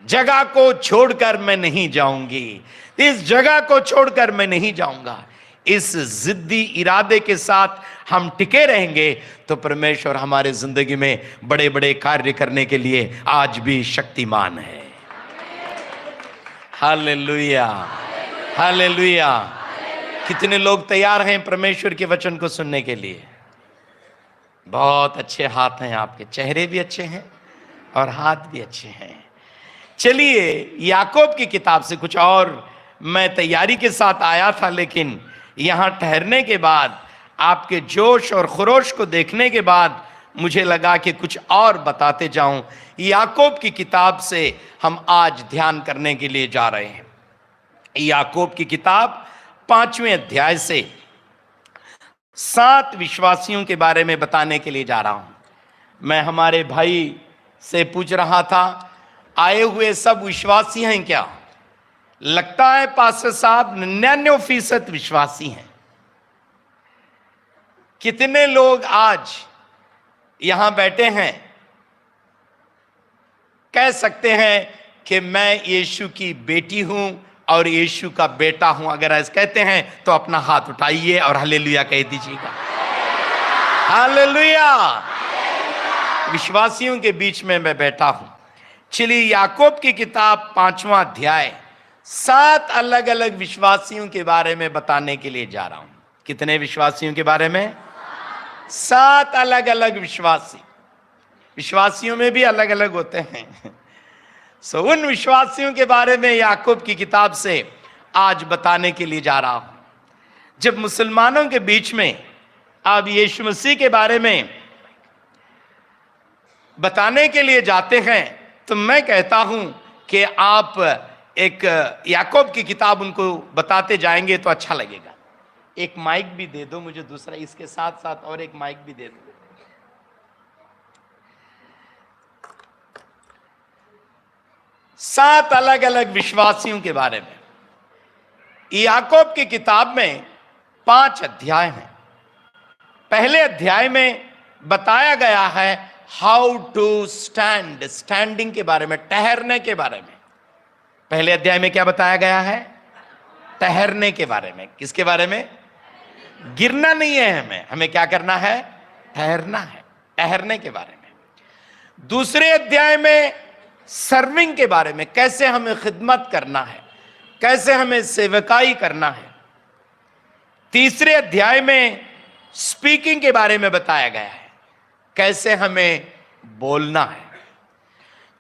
जगह को छोड़कर मैं नहीं जाऊंगी, इस जगह को छोड़कर मैं नहीं जाऊंगा। इस जिद्दी इरादे के साथ हम टिके रहेंगे तो परमेश्वर हमारे जिंदगी में बड़े बड़े कार्य करने के लिए आज भी शक्तिमान है। Hallelujah, hallelujah. कितने लोग तैयार हैं परमेश्वर के वचन को सुनने के लिए? बहुत अच्छे हाथ हैं आपके, चेहरे भी अच्छे हैं और हाथ भी अच्छे हैं। चलिए याकूब की किताब से कुछ और मैं तैयारी के साथ आया था, लेकिन यहां ठहरने के बाद, आपके जोश और खरोश को देखने के बाद मुझे लगा कि कुछ और बताते जाऊं। याकूब की किताब से हम आज ध्यान करने के लिए जा रहे हैं। याकूब की किताब 5वें अध्याय से 7 विश्वासियों के बारे में बताने के लिए जा रहा हूं। मैं हमारे भाई से पूछ रहा था, आए हुए सब विश्वासी हैं क्या? लगता है पास्टर साहब 99% विश्वासी हैं। कितने लोग आज यहां बैठे हैं कह सकते हैं कि मैं यीशु की बेटी हूं और यीशु का बेटा हूं? अगर ऐसा कहते हैं तो अपना हाथ उठाइए और हालेलुया कह दीजिएगा। हालेलुया। विश्वासियों के बीच में मैं बैठा हूं। चलिए याकूब की किताब 5वां अध्याय 7 अलग अलग विश्वासियों के बारे में बताने के लिए जा रहा हूं। कितने विश्वासियों के बारे में? 7 अलग अलग विश्वासी। विश्वासियों में भी अलग अलग होते हैं। उन विश्वासियों के बारे में याकूब की किताब से आज बताने के लिए जा रहा हूं। जब मुसलमानों के बीच में आप यीशु मसीह के बारे में बताने के लिए जाते हैं तो मैं कहता हूं कि आप एक याकूब की किताब उनको बताते जाएंगे तो अच्छा लगेगा। एक माइक भी दे दो मुझे, दूसरा इसके साथ साथ और एक माइक भी दे दो। 7 अलग अलग विश्वासियों के बारे में याकूब की किताब में 5 अध्याय हैं। पहले अध्याय में बताया गया है हाउ टू स्टैंड, स्टैंडिंग के बारे में, ठहरने के बारे में। पहले अध्याय में क्या बताया गया है? ठहरने के बारे में। किसके बारे में? गिरना नहीं है, हमें क्या करना है? ठहरना है, ठहरने के बारे में। दूसरे अध्याय में सर्विंग के बारे में, कैसे हमें खिदमत करना है, कैसे हमें सेवकाई करना है। तीसरे अध्याय में स्पीकिंग के बारे में बताया गया है, कैसे हमें बोलना है।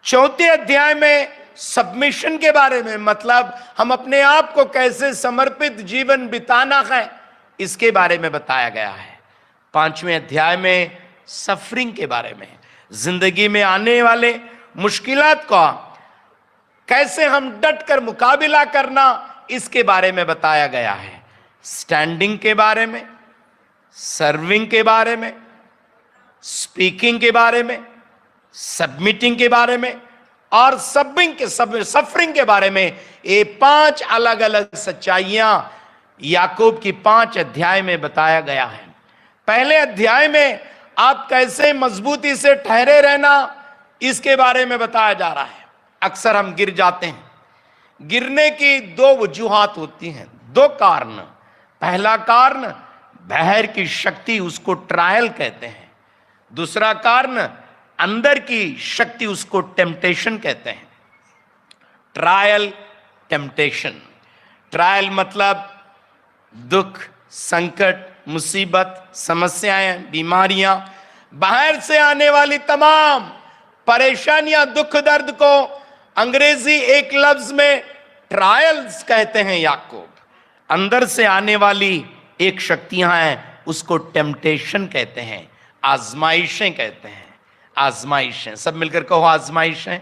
चौथे अध्याय में सबमिशन के बारे में, मतलब हम अपने आप को कैसे समर्पित जीवन बिताना है, इसके बारे में बताया गया है। 5वें अध्याय में सफरिंग के बारे में, जिंदगी में आने वाले मुश्किलात का कैसे हम डट कर मुकाबला करना, इसके बारे में बताया गया है। स्टैंडिंग के बारे में, सर्विंग के बारे में, स्पीकिंग के बारे में, सबमिटिंग के बारे में और सफरिंग के बारे में। ये 5 अलग अलग सच्चाइयां याकूब की 5 अध्याय में बताया गया है। पहले अध्याय में आप कैसे मजबूती से ठहरे रहना, इसके बारे में बताया जा रहा है। अक्सर हम गिर जाते हैं। गिरने की 2 वजूहात होती हैं, 2 कारण। पहला कारण बाहर की शक्ति, उसको ट्रायल कहते हैं। दूसरा कारण अंदर की शक्ति, उसको टेम्पटेशन कहते हैं। Trial, temptation. ट्रायल मतलब दुख, संकट, मुसीबत, समस्याएं, बीमारियां, बाहर से आने वाली तमाम परेशानियां, दुख दर्द को अंग्रेजी एक लफ्ज में ट्रायल्स कहते हैं याकूब। अंदर से आने वाली एक शक्तियां हैं, उसको टेम्पटेशन कहते हैं, आजमाइशें कहते हैं। आजमाइशें, सब मिलकर कहो आजमाइशें।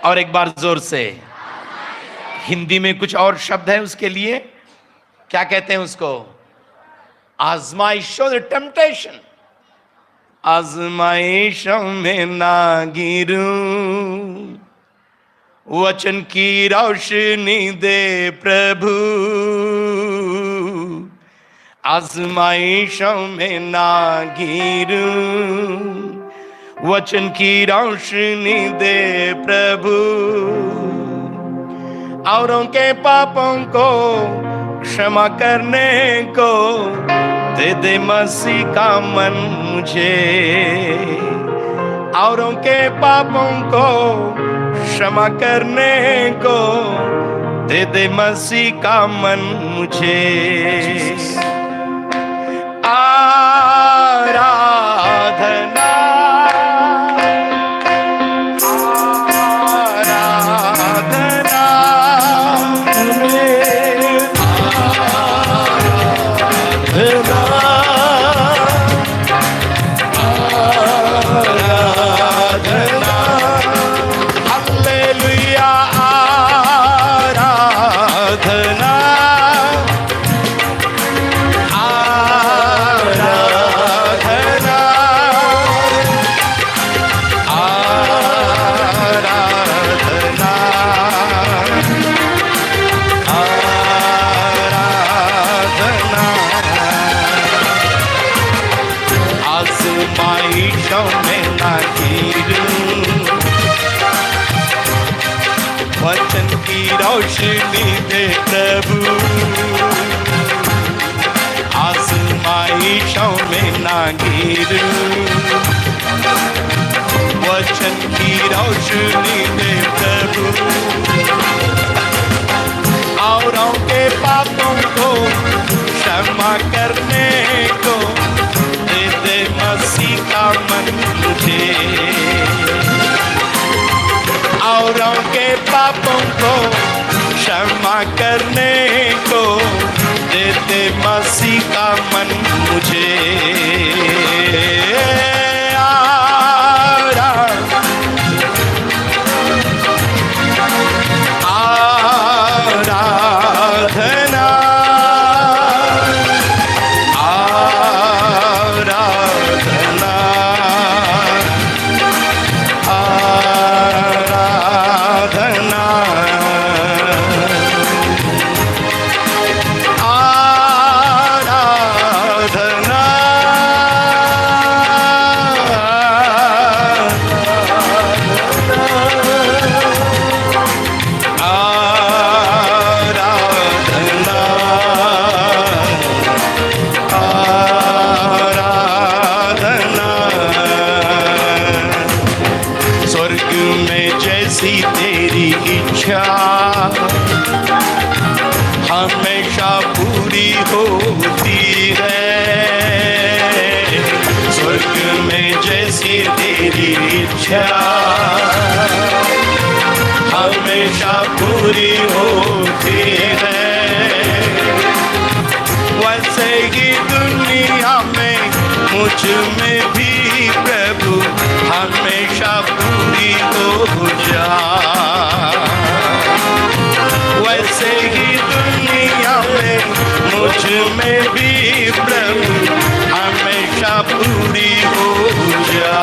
और एक बार जोर से। हिंदी में कुछ और शब्द है उसके लिए, क्या कहते हैं उसको? आजमाइशों, टेम्पटेशन। आजमाइशों में ना गिरूं, वचन की रोशनी दे प्रभु। आजमाइशों में ना गिरूं, वचन की रोशनी दे प्रभु। औरों के पापों को क्षमा करने को दे दे मसीह का मन मुझे। औरों के पापों को क्षमा करने को दे दे मसीह का मन मुझे। आराधना, वचन की रोशनी दे प्रभु। आजमाइशों में ना गिरूं, वचन की रोशनी दे प्रभु। औरों के पापों को क्षमा करने को दे दे मसीह का मन मुझे। औरों के पापों को क्षमा करने को दे दे मसीह का मन मुझे। हमेशा पूरी होती है। स्वर्ग में जैसी तेरी इच्छा हमेशा पूरी होती है, वैसे ही दुनिया में मुझ में भी प्रभु हमेशा पूरी हो जा। वैसे ही दुनिया में मुझ में भी प्रभु हमेशा पूरी हो जा।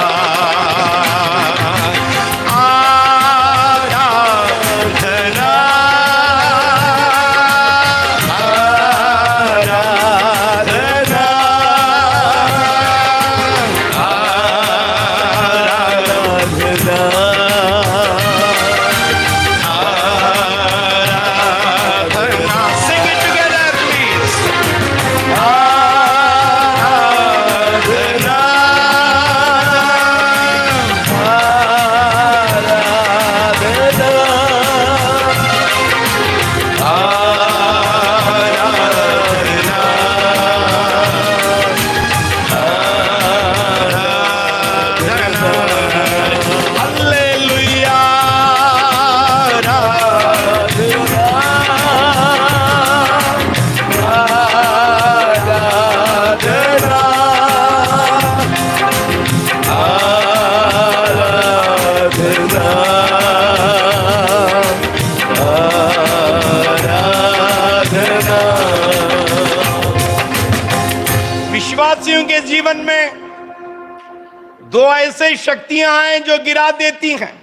ऐसे शक्तियां हैं जो गिरा देती हैं।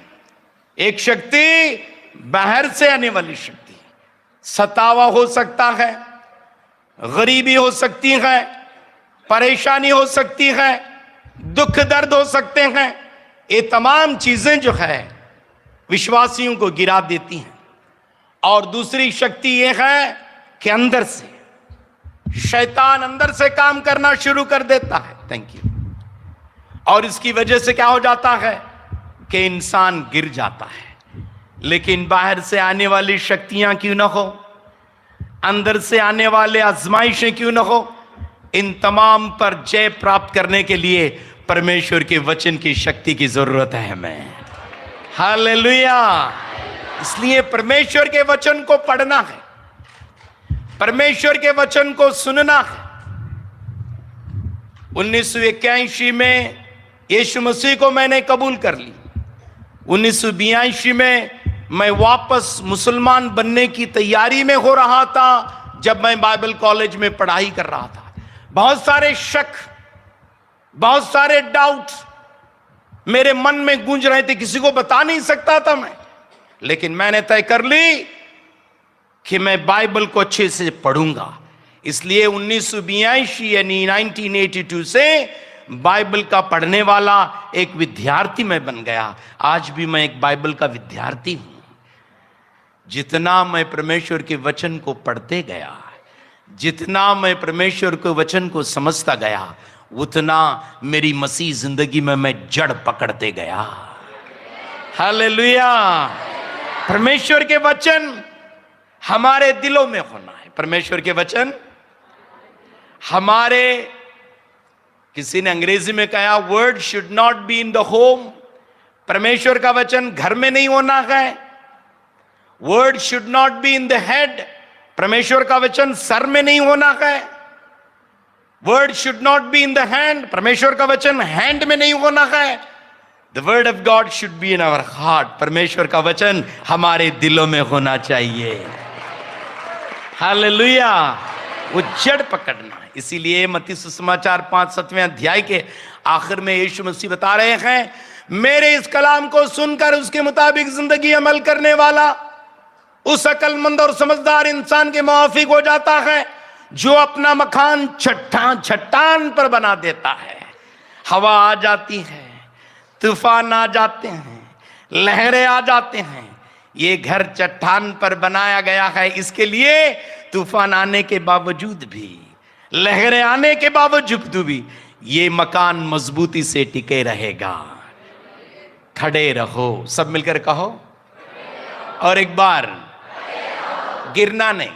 एक शक्ति बाहर से आने वाली शक्ति, सतावा हो सकता है, गरीबी हो सकती है, परेशानी हो सकती है, दुख दर्द हो सकते हैं। ये तमाम चीजें जो है विश्वासियों को गिरा देती हैं। और दूसरी शक्ति ये है कि अंदर से शैतान अंदर से काम करना शुरू कर देता है। Thank you. और इसकी वजह से क्या हो जाता है कि इंसान गिर जाता है। लेकिन बाहर से आने वाली शक्तियां क्यों ना हो, अंदर से आने वाले आजमाइशें क्यों ना हो, इन तमाम पर जय प्राप्त करने के लिए परमेश्वर के वचन की शक्ति की जरूरत है हमें। हालेलुया। इसलिए परमेश्वर के वचन को पढ़ना है, परमेश्वर के वचन को सुनना है। 1981 में यीशु मसीह को मैंने कबूल कर ली। 1982 में मैं वापस मुसलमान बनने की तैयारी में हो रहा था जब मैं बाइबल कॉलेज में पढ़ाई कर रहा था। बहुत सारे शक, बहुत सारे डाउट मेरे मन में गूंज रहे थे, किसी को बता नहीं सकता था मैं। लेकिन मैंने तय कर ली कि मैं बाइबल को अच्छे से पढ़ूंगा। इसलिए 1982 यानी 1982 से बाइबल का पढ़ने वाला एक विद्यार्थी मैं बन गया। आज भी मैं एक बाइबल का विद्यार्थी हूं। जितना मैं परमेश्वर के वचन को पढ़ते गया, जितना मैं परमेश्वर के वचन को समझता गया, उतना मेरी मसीह जिंदगी में मैं जड़ पकड़ते गया। हालेलुया। परमेश्वर के वचन हमारे दिलों में होना है। परमेश्वर के वचन हमारे, किसी ने अंग्रेजी में कहा word should not be in the home. परमेश्वर का वचन घर में नहीं होना है। Word should not be in the head. परमेश्वर का वचन सर में नहीं होना है। Word should not be in the hand. परमेश्वर का वचन हैंड में नहीं होना है। The word of God should be in our heart. परमेश्वर का वचन हमारे दिलों में होना चाहिए। हालेलुया। वो जड़ पकड़ना है। इसीलिए मत्ती सुसमाचार 5-7वें अध्याय के आखिर में यीशु मसीह बता रहे हैं, मेरे इस कलाम को सुनकर उसके मुताबिक जिंदगी अमल करने वाला उस अक्लमंद और समझदार इंसान के मुआफिक हो जाता है जो अपना मकान चट्टान पर बना देता है। हवा आ जाती है, तूफान आ जाते हैं, लहरें आ जाते हैं। ये घर चट्टान पर बनाया गया है, इसके लिए तूफान आने के बावजूद भी, लहरें आने के बावजूद भी ये मकान मजबूती से टिके रहेगा। खड़े रहो, सब मिलकर कहो। और एक बार, गिरना नहीं।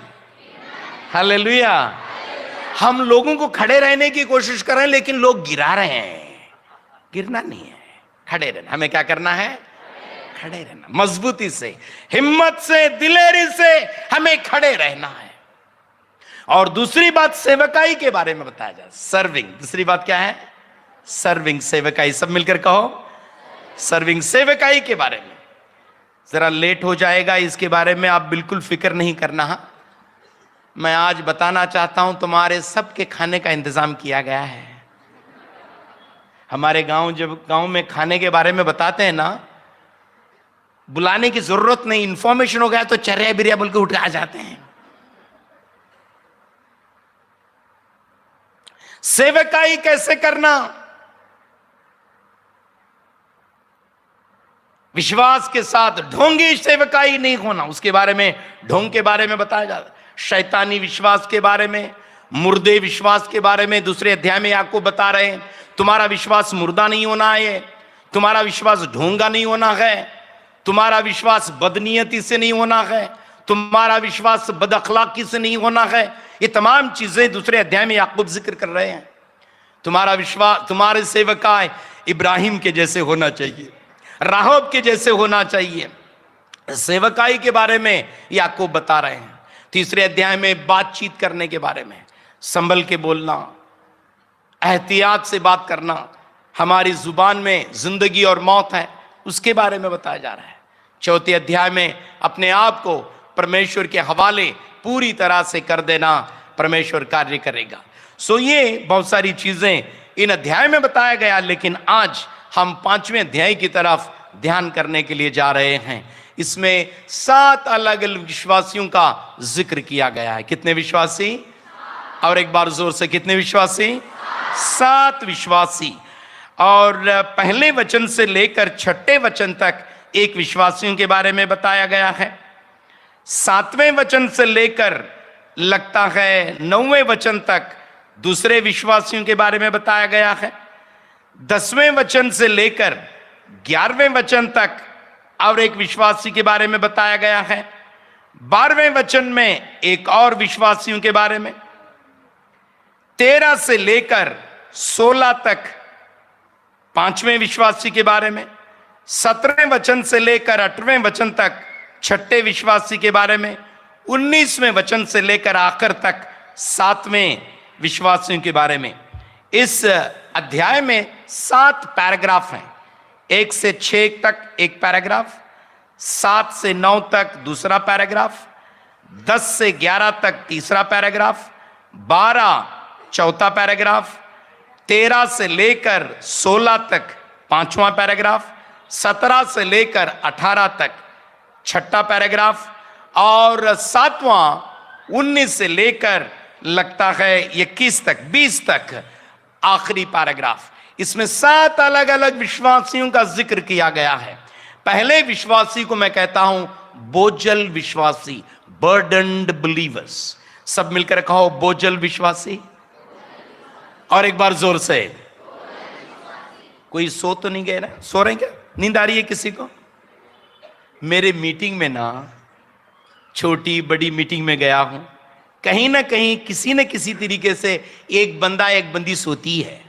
हालेलुया। हम लोगों को खड़े रहने की कोशिश कर रहे हैं, लेकिन लोग गिरा रहे हैं। गिरना नहीं है, खड़े रहना। हमें क्या करना है? खड़े रहना, मजबूती से, हिम्मत से, दिलेरी से हमें खड़े रहना है। और दूसरी बात सेवकाई के बारे में बताया जाए, सर्विंग। दूसरी बात क्या है? सर्विंग, सेवकाई। सब मिलकर कहो, सर्विंग, सेवकाई के बारे में। जरा लेट हो जाएगा, इसके बारे में आप बिल्कुल फिक्र नहीं करना। मैं आज बताना चाहता हूं, तुम्हारे सबके खाने का इंतजाम किया गया है। हमारे गांव, जब गांव में खाने के बारे में बताते हैं ना, बुलाने की जरूरत नहीं, इंफॉर्मेशन हो गया तो चर्या बिरिया बोल के उठ आ जाते हैं। सेवकाई कैसे करना, विश्वास के साथ, ढोंगी सेवकाई नहीं होना, उसके बारे में, ढोंग के बारे में बताया जाता है। शैतानी विश्वास के बारे में, मुर्दे विश्वास के बारे में दूसरे अध्याय में आपको बता रहे हैं। तुम्हारा विश्वास मुर्दा नहीं होना है, तुम्हारा विश्वास ढोंगा नहीं होना है, तुम्हारा विश्वास बदनीयती से नहीं होना है, तुम्हारा विश्वास बदअखलाकी से नहीं होना है। ये तमाम चीजें दूसरे अध्याय में याकूब जिक्र कर रहे हैं। तुम्हारा विश्वास, तुम्हारे सेवकाय इब्राहिम के जैसे होना चाहिए, राहब के जैसे होना चाहिए। सेवकाई के बारे में याकूब बता रहे हैं। तीसरे अध्याय में बातचीत करने के बारे में, संभल के बोलना, एहतियात से बात करना, हमारी जुबान में जिंदगी और मौत है, उसके बारे में बताया जा रहा है। चौथे अध्याय में अपने आप को परमेश्वर के हवाले पूरी तरह से कर देना, परमेश्वर कार्य करेगा। सो ये बहुत सारी चीजें इन अध्याय में बताया गया, लेकिन आज हम 5वें अध्याय की तरफ ध्यान करने के लिए जा रहे हैं। इसमें 7 अलग अलग विश्वासियों का जिक्र किया गया है। कितने विश्वासी? और एक बार जोर से, कितने विश्वासी? 7 विश्वासी। और पहले वचन से लेकर 6ठे वचन तक एक विश्वासियों के बारे में बताया गया है। 7वें वचन से लेकर लगता है 9वें वचन तक दूसरे विश्वासियों के बारे में बताया गया है। 10वें वचन से लेकर 11वें वचन तक और एक विश्वासी के बारे में बताया गया है। 12वें वचन में एक और विश्वासियों के बारे में। 13 से लेकर 16 तक 5वें विश्वासी के बारे में। 17वें वचन से लेकर 8वें वचन तक 6ठे विश्वासी के बारे में। 19वें वचन से लेकर आखिर तक 7वें विश्वासियों के बारे में। इस अध्याय में 7 पैराग्राफ हैं। 1 से 6 तक एक पैराग्राफ, 7 से 9 तक दूसरा पैराग्राफ, 10 से 11 तक तीसरा पैराग्राफ, 12 चौथा पैराग्राफ, 13 से लेकर 16 तक 5वां पैराग्राफ, 17 से लेकर 18 तक 6ठा पैराग्राफ, और 7वां 19 से लेकर लगता है 21 तक 20 तक आखिरी पैराग्राफ। इसमें 7 अलग अलग विश्वासियों का जिक्र किया गया है। पहले विश्वासी को मैं कहता हूं बोझल विश्वासी, बर्डन्ड बिलीवर्स। सब मिलकर कहो बोझल विश्वासी। और एक बार जोर से। कोई सो तो नहीं गए ना? सो रहे हैं क्या? नींद आ रही है किसी को? मेरे मीटिंग में ना, छोटी बड़ी मीटिंग में गया हूं, कहीं ना कहीं किसी न किसी तरीके से एक बंदा एक बंदी सोती है।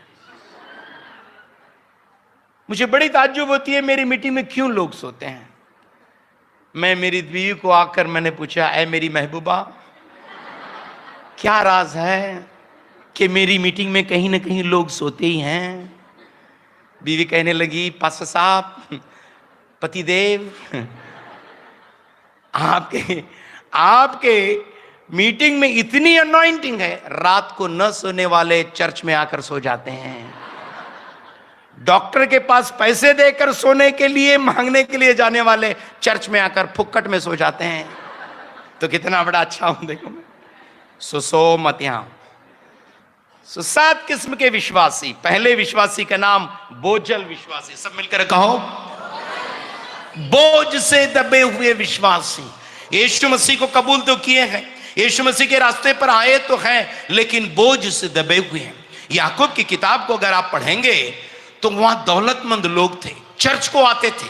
मुझे बड़ी ताज्जुब होती है मेरी मीटिंग में क्यों लोग सोते हैं। मैं मेरी बीवी को आकर मैंने पूछा, ऐ मेरी महबूबा, क्या राज है कि मेरी मीटिंग में कहीं ना कहीं लोग सोते ही हैं? बीवी कहने लगी, पास्टर साहब, पतिदेव, आपके मीटिंग में इतनी अनॉइंटिंग है, रात को न सोने वाले चर्च में आकर सो जाते हैं। डॉक्टर के पास पैसे देकर सोने के लिए मांगने के लिए जाने वाले चर्च में आकर फुक्कट में सो जाते हैं। तो कितना बड़ा अच्छा हूं देखो मैं। सो मत यहां। 7 किस्म के विश्वासी। पहले विश्वासी का नाम बोझल विश्वासी। सब मिलकर कहो बोझ से दबे हुए विश्वासी। यीशु मसीह को कबूल तो किए हैं, यीशु मसीह के रास्ते पर आए तो हैं, लेकिन बोझ से दबे हुए हैं। याकूब की किताब को अगर आप पढ़ेंगे तो वहां दौलतमंद लोग थे, चर्च को आते थे।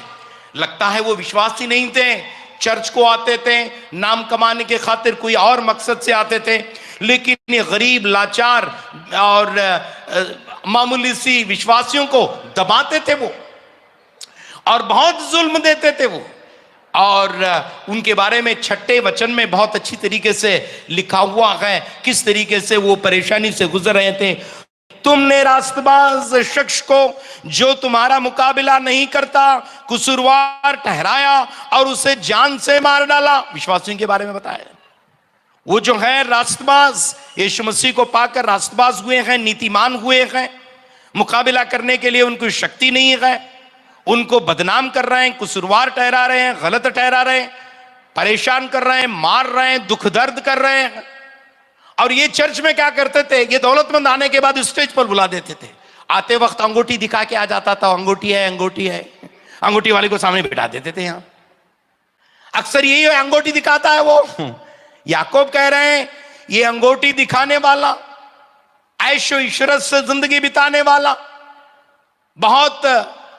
लगता है वो विश्वासी नहीं थे, चर्च को आते थे नाम कमाने के खातिर, कोई और मकसद से आते थे। लेकिन ये गरीब, लाचार और मामूली सी विश्वासियों को दबाते थे वो, और बहुत जुल्म देते थे वो। और उनके बारे में 6ठे वचन में बहुत अच्छी तरीके से लिखा हुआ है किस तरीके से वो परेशानी से गुजर रहे थे। तुमने रास्तबाज शख्स को जो तुम्हारा मुकाबला नहीं करता कसूरवार ठहराया और उसे जान से मार डाला। विश्वासियों के बारे में बताया। वो जो है रास्तबाज, यीशु मसीह को पाकर रास्तबाज हुए हैं, नीतिमान हुए हैं, मुकाबला करने के लिए उनको शक्ति नहीं है, उनको बदनाम कर रहे हैं, कसूरवार ठहरा रहे हैं, गलत ठहरा रहे हैं, परेशान कर रहे हैं, मार रहे हैं, दुख दर्द कर रहे हैं। और ये चर्च में क्या करते थे, ये दौलतमंद आने के बाद स्टेज पर बुला देते थे। आते वक्त अंगूठी दिखा के आ जाता था, अंगूठी है, अंगूठी है, अंगूठी वाले को सामने बिठा देते थे। यहां अक्सर यही अंगूठी दिखाता है वो। याकूब कह रहे हैं ये अंगूठी दिखाने वाला, ऐशो इशरत से जिंदगी बिताने वाला, बहुत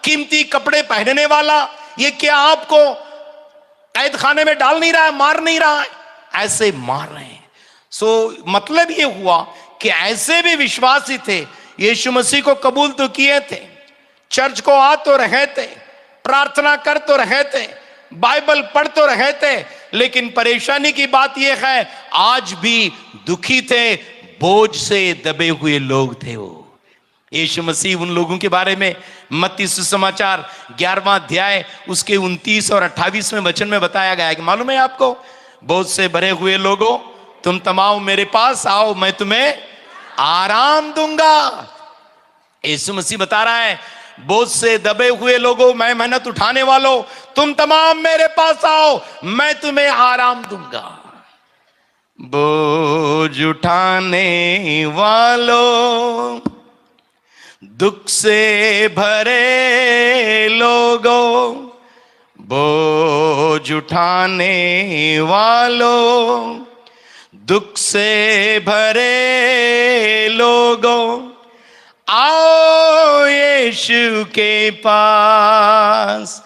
कीमती कपड़े पहनने वाला, ये क्या आपको कैद खाने में डाल नहीं रहा है, मार नहीं रहा है? ऐसे मार रहे हैं। मतलब ये हुआ कि ऐसे भी विश्वासी थे, यीशु मसीह को कबूल तो किए थे, चर्च को आ तो रहे थे, प्रार्थना कर तो रहे थे, बाइबल पढ़ तो रहे थे, लेकिन परेशानी की बात यह है आज भी दुखी थे, बोझ से दबे हुए लोग थे वो। यीशु मसीह उन लोगों के बारे में मत्ती सुसमाचार 11वां अध्याय उसके 29 और 28वें वचन में बताया गया है कि मालूम है आपको, बोझ से भरे हुए लोगों तुम तमाम मेरे पास आओ, मैं तुम्हें आराम दूंगा। यीशु मसीह बता रहा है बोझ से दबे हुए लोगों, मैं मेहनत उठाने वालों, तुम तमाम मेरे पास आओ, मैं तुम्हें आराम दूंगा। बोझ उठाने वालों, दुख से भरे लोगों, बोझ उठाने वालों, दुख से भरे लोगों, आओ यीशु के पास,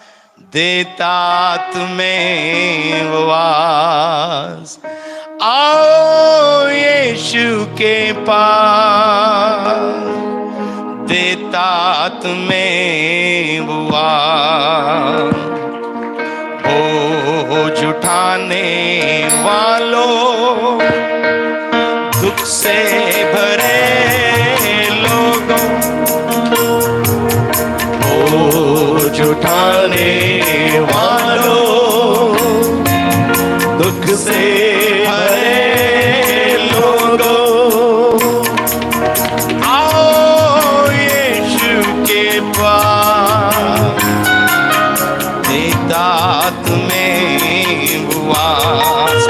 देता तुम्हें वास। आओ यीशु के पास, देता तुम्हें वास। बोझ उठाने वालों, दुख से भरे लोगों, बोझ उठाने वालों, दुख से भरे लोगों, आओ यीशु के पास, देता तुम्हें वास।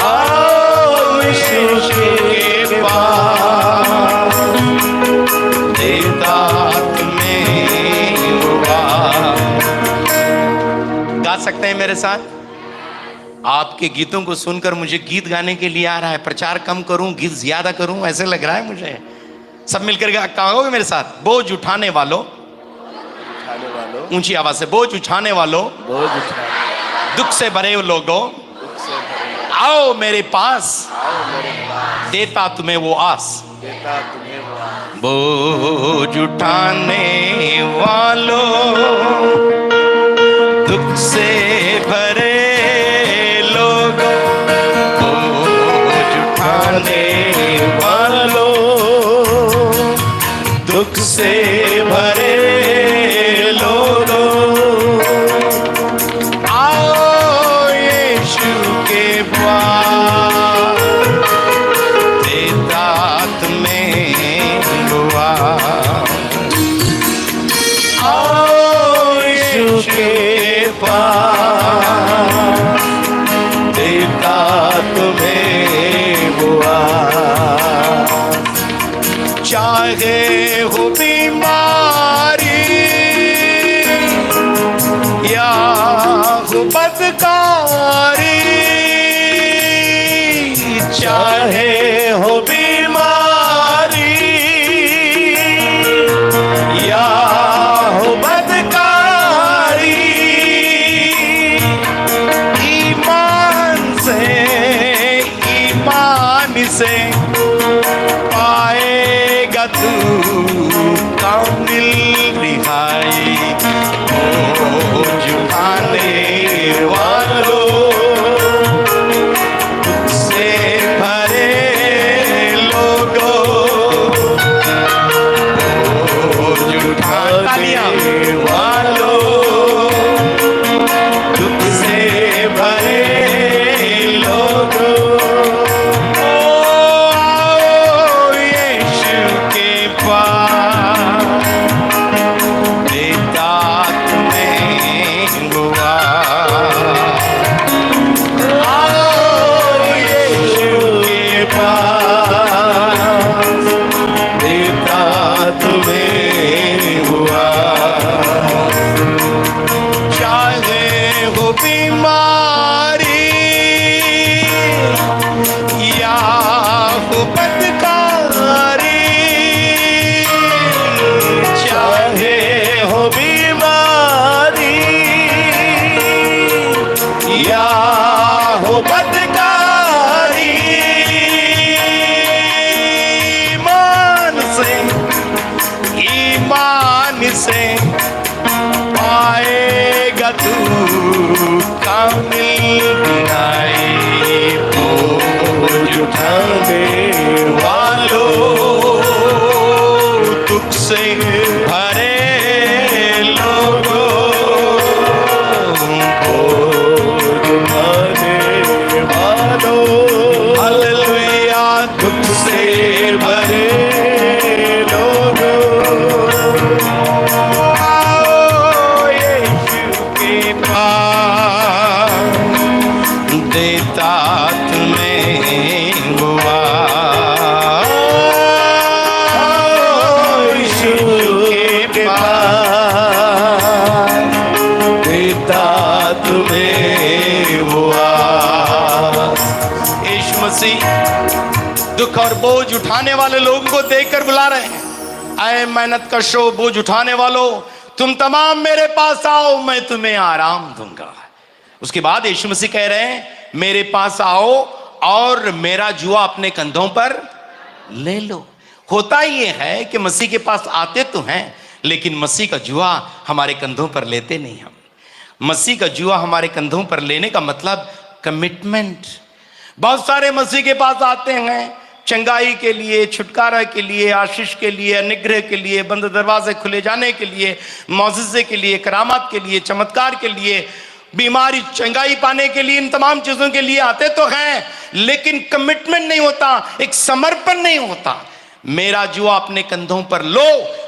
आओ यीशु के पास, देता तुम्हें वास। गा सकते हैं मेरे साथ? आपके गीतों को सुनकर मुझे गीत गाने के लिए आ रहा है। प्रचार कम करूं, गीत ज्यादा करूं, ऐसे लग रहा है मुझे। सब मिलकर कहोगे मेरे साथ? बोझ उठाने वालों, ऊंची आवाज से, बोझ उठाने वालों, दुख से भरे लोगों, आओ मेरे पास, देता तुम्हें वो आस। बोझ उठाने वालों, दुख से भरे लोगों, बोझ उठाने वालों, दुख से भरे लोगों, आओ यीशु के पास, देता तुम्हें वास। आओ यीशु के पास, देता तुम्हें वास। चाहे हो बीमारी या हो बदकारी, चाहे हो बीमारी या हो बदकारी, ईमान से पाएगा तू कामिल रिहाई। बोझ उठाने वालों, दुख से भरे लोगों, बोझ उठाने वालों, दुख से भरे लोगों, से पाएगा तू कामिल रिहाई। बोझ उठाने वालों, दुख से भरे लोगों, बोझ उठाने वालों, हालेलुया, दुख से भरे लोगों, देता तुम्हें वो आस। यीशु मसीह दुख और बोझ उठाने वाले लोगों को देखकर बुला रहे हैं, आए मेहनत कशो बोझ उठाने वालों, तुम तमाम मेरे पास आओ, मैं तुम्हें आराम दूंगा। उसके बाद यीशु मसीह कह रहे हैं, मेरे पास आओ और मेरा जुआ अपने कंधों पर ले लो। होता ये है कि मसीह के पास आते तो हैं, लेकिन मसीह का जुआ हमारे कंधों पर लेते नहीं। हम मसीह का जुआ हमारे कंधों पर लेने का मतलब कमिटमेंट। बहुत सारे मसीह के पास आते हैं चंगाई के लिए, छुटकारा के लिए, आशीष के लिए, अनुग्रह के लिए, बंद दरवाजे खुले जाने के लिए, मौजज़े के लिए, करामात के लिए, चमत्कार के लिए, बीमारी चंगाई पाने के लिए, इन तमाम चीजों के लिए आते तो हैं, लेकिन कमिटमेंट नहीं होता, एक समर्पण नहीं होता। मेरा जुआ अपने कंधों पर लो।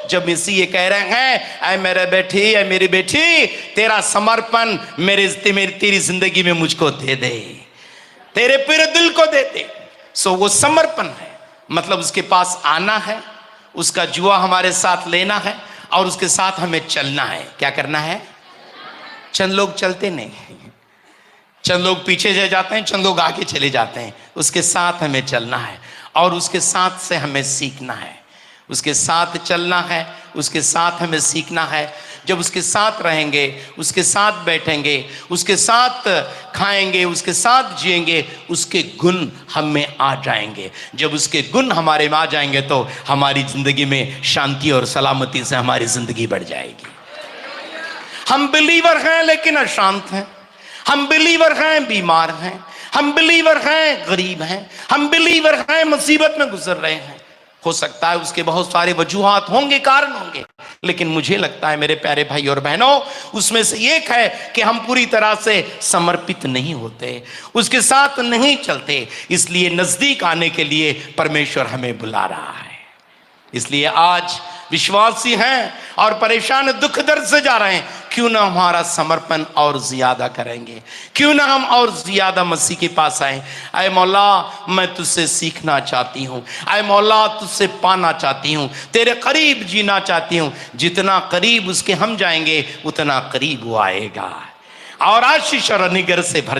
जब इसी ये कह रहे हैं, ऐ मेरे बेटी, ऐ मेरी बेटी, तेरा समर्पण तेरी जिंदगी में मुझको दे दे, तेरे पूरे दिल को दे दे। सो वो समर्पण है, मतलब उसके पास आना है, उसका जुआ हमारे साथ लेना है और उसके साथ हमें चलना है। क्या करना है? चंद लोग चलते नहीं, चंद लोग पीछे रह जाते हैं, चंद लोग आगे चले जाते हैं। उसके साथ हमें चलना है और उसके साथ से हमें सीखना है, उसके साथ चलना है, उसके साथ हमें सीखना है। जब उसके साथ रहेंगे, उसके साथ बैठेंगे, उसके साथ खाएंगे, उसके साथ जिएंगे, उसके गुण हम में आ जाएंगे। जब उसके गुण हमारे में आ जाएंगे तो हमारी जिंदगी में शांति और सलामती से हमारी जिंदगी बढ़ जाएगी। हम बिलीवर हैं लेकिन अशांत हैं, हम बिलीवर हैं बीमार हैं, हम बिलीवर हैं गरीब हैं, हम बिलीवर हैं मुसीबत में गुजर रहे हैं। हो सकता है उसके बहुत सारे वजूहात होंगे, कारण होंगे, लेकिन मुझे लगता है मेरे प्यारे भाई और बहनों, उसमें से एक है कि हम पूरी तरह से समर्पित नहीं होते, उसके साथ नहीं चलते। इसलिए नजदीक आने के लिए परमेश्वर हमें बुला रहा है। इसलिए आज विश्वासी हैं और परेशान दुख दर्द से जा रहे हैं, क्यों ना हमारा समर्पण और ज्यादा करेंगे, क्यों ना हम और ज्यादा मसीह के पास आए। ऐ मौला, मैं तुझसे सीखना चाहती हूँ, ऐ मौला तुझसे पाना चाहती हूँ, तेरे करीब जीना चाहती हूँ। जितना करीब उसके हम जाएंगे उतना करीब वो आएगा और आशीष और अनुग्रह से भर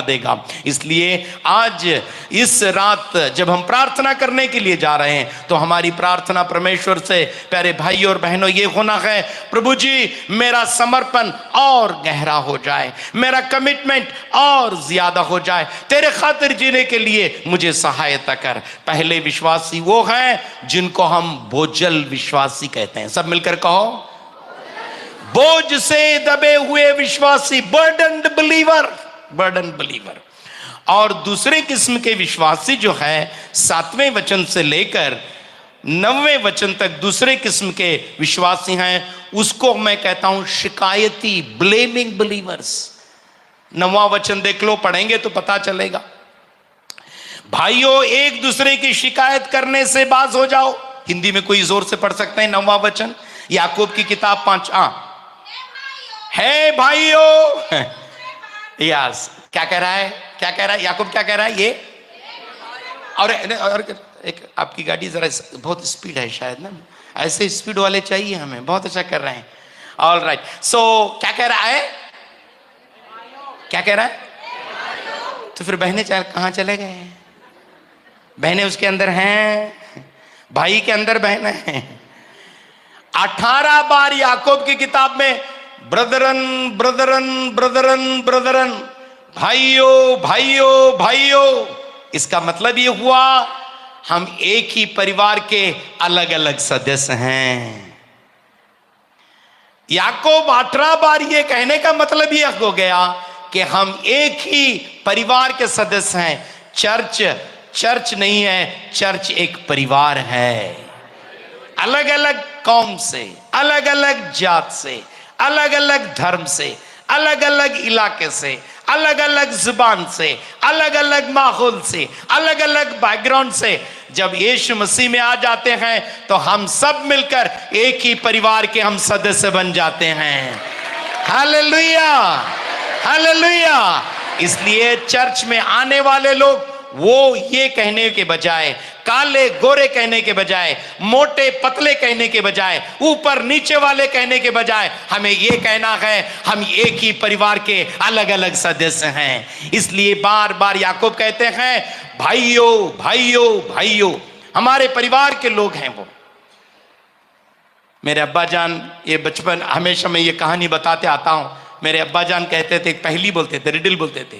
देगा। इसलिए आज इस रात जब हम प्रार्थना करने के लिए जा रहे हैं, तो हमारी प्रार्थना परमेश्वर से प्यारे भाई और बहनों ये होना है, प्रभु जी मेरा समर्पण और गहरा हो जाए, मेरा कमिटमेंट और ज्यादा हो जाए, तेरे खातिर जीने के लिए मुझे सहायता कर। पहले विश्वासी वो हैं जिनको हम बोझल विश्वासी कहते हैं। सब मिलकर कहो, बोझ से दबे हुए विश्वासी, बर्डन्ड बिलीवर, बर्डन बिलीवर। और दूसरे किस्म के विश्वासी जो है 7वें वचन से लेकर 9वें वचन तक दूसरे किस्म के विश्वासी हैं, उसको मैं कहता हूं शिकायती, ब्लेमिंग बिलीवर्स। 9वां वचन देख लो, पढ़ेंगे तो पता चलेगा। भाइयों, एक दूसरे की शिकायत करने से बाज हो जाओ। हिंदी में कोई जोर से पढ़ सकते हैं 9वां वचन, याकूब की किताब 5 है भाइयों। यस, क्या कह रहा है, क्या कह रहा है याकूब, क्या कह रहा है ये? और एक आपकी गाड़ी जरा बहुत स्पीड है शायद ना, ऐसे स्पीड वाले चाहिए हमें, बहुत अच्छा कर रहे हैं। ऑल राइट, सो क्या कह रहा है, क्या कह रहा है? तो फिर बहनें कहाँ चले गए? बहनें उसके अंदर हैं, भाई के अंदर बहनें हैं। 18 बार याकूब की किताब में ब्रदरन ब्रदरन ब्रदरन ब्रदरन, भाइयों भाइयों भाइयों। इसका मतलब ये हुआ हम एक ही परिवार के अलग अलग सदस्य हैं। याकूब 18 बार ये कहने का मतलब ये हो गया कि हम एक ही परिवार के सदस्य हैं। चर्च नहीं है, चर्च एक परिवार है। अलग अलग कौम से, अलग अलग जात से, अलग अलग धर्म से, अलग अलग इलाके से, अलग अलग जुबान से, अलग अलग माहौल से, अलग अलग बैकग्राउंड से जब यीशु मसीह में आ जाते हैं तो हम सब मिलकर एक ही परिवार के हम सदस्य बन जाते हैं। Hallelujah, hallelujah. इसलिए चर्च में आने वाले लोग वो ये कहने के बजाय काले गोरे कहने के बजाय, मोटे पतले कहने के बजाय, ऊपर नीचे वाले कहने के बजाय हमें यह कहना है हम एक ही परिवार के अलग अलग सदस्य हैं। इसलिए बार बार याकूब कहते हैं भाइयों भाइयों भाइयों, हमारे परिवार के लोग हैं वो। मेरे अब्बा जान, ये बचपन हमेशा मैं ये कहानी बताते आता हूं। मेरे अब्बा जान कहते थे, पहेली बोलते थे, रिडल बोलते थे,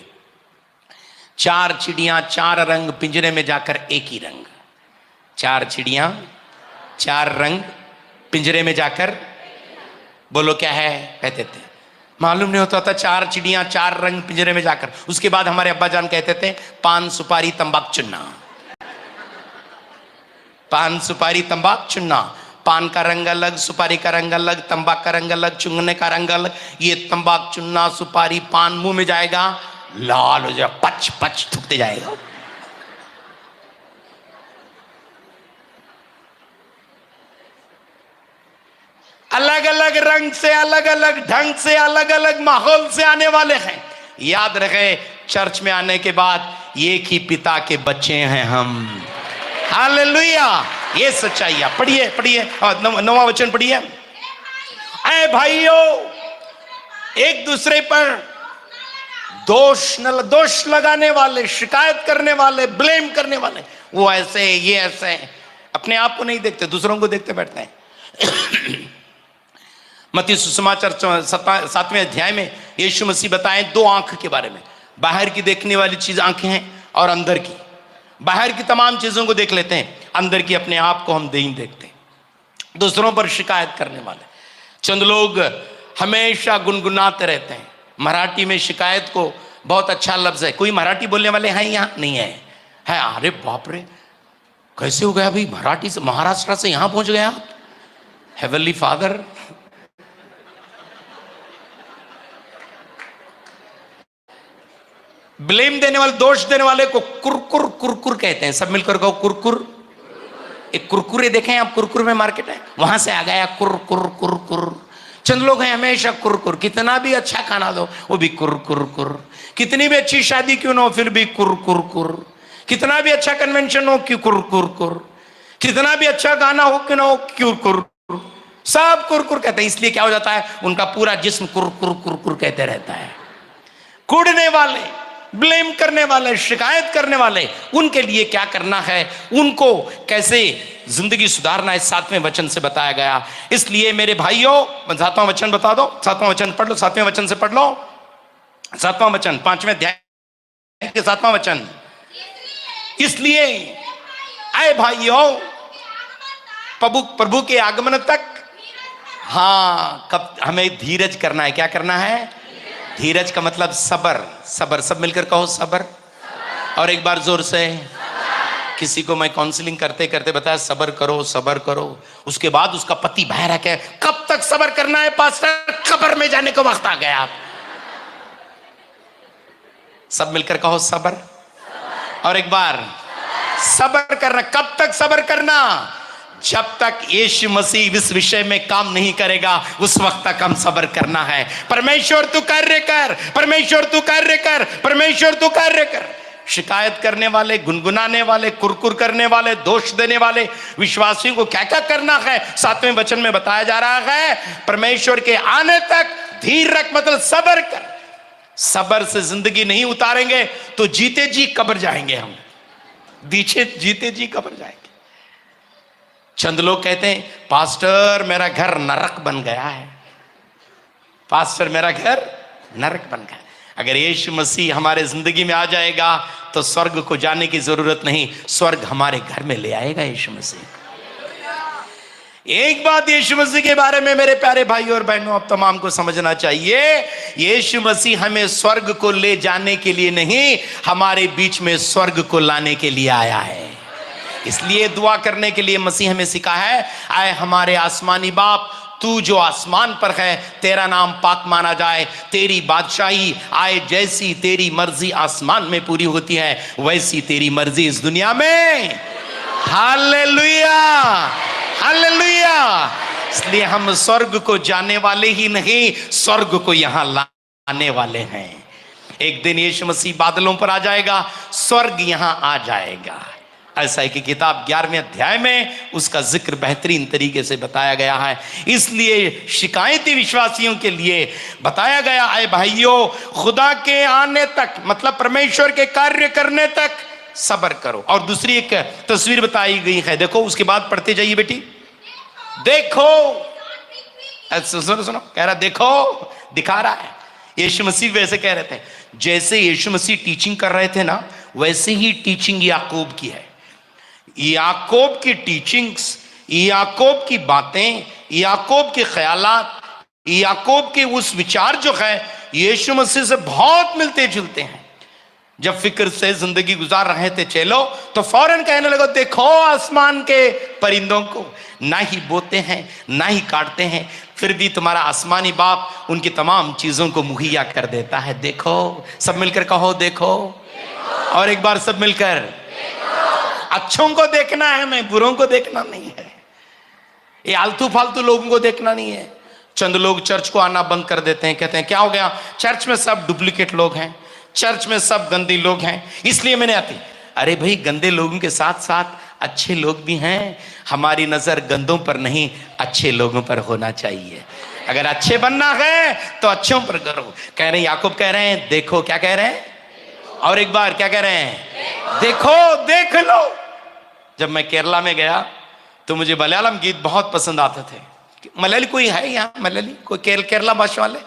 4 चिड़ियां 4 रंग पिंजरे में जाकर एक ही रंग। 4 चिड़ियां 4 रंग पिंजरे में जाकर, बोलो क्या है? कहते थे मालूम नहीं होता था। 4 चिड़ियां 4 रंग पिंजरे में जाकर। उसके बाद हमारे अब्बा जान कहते थे पान सुपारी तंबाकू चुन्ना, पान सुपारी तंबाकू चुन्ना। पान का रंग अलग, सुपारी का रंग अलग, तंबाकू का रंग अलग, चुंगने का रंग अलग। ये तंबाकू चुन्ना सुपारी पान मुंह में जाएगा लाल हो जाएगा, पच पच थूकते जाएगा। अलग अलग रंग से, अलग अलग ढंग से, अलग अलग माहौल से आने वाले हैं। याद रखे, चर्च में आने के बाद एक ही पिता के बच्चे हैं हम। हालेलुया, ये सच्चाई है। पढ़िए पढ़िए 9वां वचन पढ़िए। ऐ भाइयों, एक दूसरे पर दोष लगाने वाले, शिकायत करने वाले, ब्लेम करने वाले, वो ऐसे ये ऐसे, अपने आप को नहीं देखते, दूसरों को देखते बैठते हैं। मत्ती सुसमाचार 7वें अध्याय में यीशु मसीह बताएं 2 आंख के बारे में। बाहर की देखने वाली चीज आंखें हैं और अंदर की। बाहर की तमाम चीजों को देख लेते हैं, अंदर की अपने आप को हम नहीं देखते। दूसरों पर शिकायत करने वाले। चंद लोग हमेशा गुनगुनाते रहते हैं। मराठी में शिकायत को बहुत अच्छा लफ्ज है। कोई मराठी बोलने वाले हैं यहाँ? नहीं है। अरे बाप रे, कैसे हो गया भाई, मराठी से महाराष्ट्र से यहां पहुंच गया आप? हेवनली फादर, ब्लेम देने वाले, दोष देने वाले को कुरकुर कुरकुर कहते हैं। सब मिलकर कहो कुरकुर। एक कुरकुरे देखें आप, कुरकुर में मार्केट है, वहां से आ गया कुरकुर कुरकुर। चंद लोग हैं हमेशा कुरकुर। कितना भी अच्छा खाना दो वो भी कुरकुर कुर। कितनी भी अच्छी शादी क्यों ना हो फिर भी कुरकुर कुर। कितना भी अच्छा कन्वेंशन हो क्यों कुरकुर कुर। कितना भी अच्छा गाना हो क्यों ना हो क्यों कुरकुर। सब कुरकुर कहते हैं। इसलिए क्या हो जाता है, उनका पूरा जिस्म कुरकुर कुरकुर कहते रहता है। कूड़ने वाले, ब्लेम करने वाले, शिकायत करने वाले, उनके लिए क्या करना है, उनको कैसे जिंदगी सुधारना है, 7वें वचन से बताया गया। इसलिए मेरे भाइयों, 7वां वचन बता दो, 7वां वचन पढ़ लो, 7वें वचन से पढ़ लो। 7वां वचन 5वें अध्याय के 7वां वचन। इसलिए आए भाइयों, प्रभु के आगमन तक, हाँ, कब हमें धीरज करना है। क्या करना है? धीरज का मतलब सबर। सबर, सब मिलकर कहो सबर। और एक बार जोर से। किसी को मैं काउंसलिंग करते करते बताया सबर करो सबर करो। उसके बाद उसका पति बाहर आके, कब तक सबर करना है पास्टर, कब्र में जाने को वक्त आ गया। आप सब मिलकर कहो सबर। और एक बार सबर करना। कब तक सबर करना? जब तक यीशु मसीह इस विषय में काम नहीं करेगा उस वक्त तक हम सब्र करना है। परमेश्वर तू कार्य कर, परमेश्वर तू कार्य कर, परमेश्वर तू कार्य कर। शिकायत करने वाले, गुनगुनाने वाले, कुरकुर करने वाले, दोष देने वाले विश्वासियों को क्या क्या करना है 7वें वचन में बताया जा रहा है। परमेश्वर के आने तक धीर रख, मतलब सब्र कर। सब्र से जिंदगी नहीं उतारेंगे तो जीते जी कब्र जाएंगे हम। जीते जी कब्र जाएंगे। चंद लोग कहते हैं पास्टर मेरा घर नरक बन गया है, पास्टर मेरा घर नरक बन गया। अगर यीशु मसीह हमारे जिंदगी में आ जाएगा तो स्वर्ग को जाने की जरूरत नहीं, स्वर्ग हमारे घर में ले आएगा यीशु मसीह। एक बात यीशु मसीह के बारे में मेरे प्यारे भाइयों और बहनों आप तमाम को समझना चाहिए, यीशु मसीह हमें स्वर्ग को ले जाने के लिए नहीं, हमारे बीच में स्वर्ग को लाने के लिए आया है। इसलिए दुआ करने के लिए मसीह हमें सिखा है, आए हमारे आसमानी बाप, तू जो आसमान पर है, तेरा नाम पाक माना जाए, तेरी बादशाही आए, जैसी तेरी मर्जी आसमान में पूरी होती है वैसी तेरी मर्जी इस दुनिया में। Hallelujah, hallelujah. इसलिए हम स्वर्ग को जाने वाले ही नहीं, स्वर्ग को यहां लाने वाले हैं। एक दिन यीशु मसीह बादलों पर आ जाएगा, स्वर्ग यहां आ जाएगा। ऐसा है कि किताब 11वें अध्याय में उसका जिक्र बेहतरीन तरीके से बताया गया है। इसलिए शिकायती विश्वासियों के लिए बताया गया है, भाइयों खुदा के आने तक, मतलब परमेश्वर के कार्य करने तक सब्र करो। और दूसरी एक तस्वीर बताई गई है, देखो उसके बाद पढ़ते जाइए बेटी। देखो, सुनो सुनो, कह रहा देखो, दिखा रहा है। यीशु मसीह वैसे कह रहे थे, जैसे यीशु मसीह टीचिंग कर रहे थे ना, वैसे ही टीचिंग याकूब की है। याकूब की टीचिंग्स, याकूब की बातें, याकूब के ख्यालात, याकूब के उस विचार जो है यीशु मसीह से बहुत मिलते जुलते हैं। जब फिक्र से जिंदगी गुजार रहे थे चेलो, तो फौरन कहने लगा देखो आसमान के परिंदों को, ना ही बोते हैं ना ही काटते हैं, फिर भी तुम्हारा आसमानी बाप उनकी तमाम चीजों को मुहैया कर देता है। देखो, सब मिलकर कहो देखो, और एक बार सब मिलकर अच्छों को देखना है, मैं बुरों को देखना नहीं है। ये आलतू फालतू लोगों को देखना नहीं है। चंद लोग चर्च को आना बंद कर देते हैं, कहते हैं क्या हो गया, चर्च में सब डुप्लीकेट लोग हैं, चर्च में सब गंदे लोग हैं, इसलिए मैंने आती। अरे भाई, गंदे लोगों के साथ साथ अच्छे लोग भी हैं। हमारी नजर गंदों पर नहीं, अच्छे लोगों पर होना चाहिए। अगर अच्छे बनना है तो अच्छों पर करो। कह रहे हैं, याकूब कह रहे हैं देखो, क्या कह रहे हैं, और एक बार क्या कह रहे हैं, देखो, देख लो। जब मैं केरला में गया तो मुझे मलयालम गीत बहुत पसंद आते थे। मलयाली कोई है यहाँ, मलयाली कोई, केरला भाषा वाले,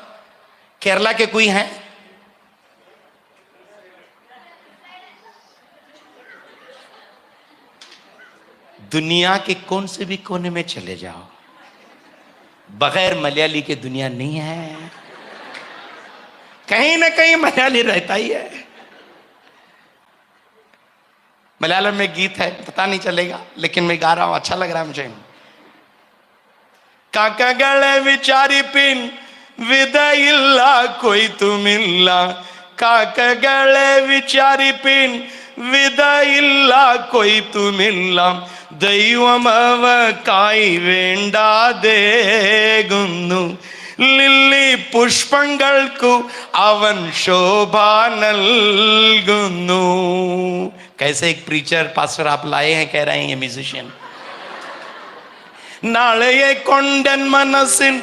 केरला के कोई हैं? दुनिया के कौन से भी कोने में चले जाओ, बगैर मलयाली के दुनिया नहीं है। कहीं ना कहीं मलयाली रहता ही है। मलयालम में गीत है, पता नहीं चलेगा, लेकिन मैं गा रहा हूं, अच्छा लग रहा है मुझे। काकगले विचारी पिन विदयिल्ला कोई तुमिल्ला, काकगले विचारी पिन विदयिल्ला कोई तुमिल्ला, ദൈവമവ കായി വേണ്ടാതേകുന്നു, ലില്ലി പുഷ്പങ്ങൾക്കു അവൻ ശോഭ നൽകുന്നു। कैसे एक प्रीचर पास्टर आप लाए हैं, कह रहे हैं ये म्यूजिशियन। നാളെയെ കൊണ്ടൻ മനസ്സിൻ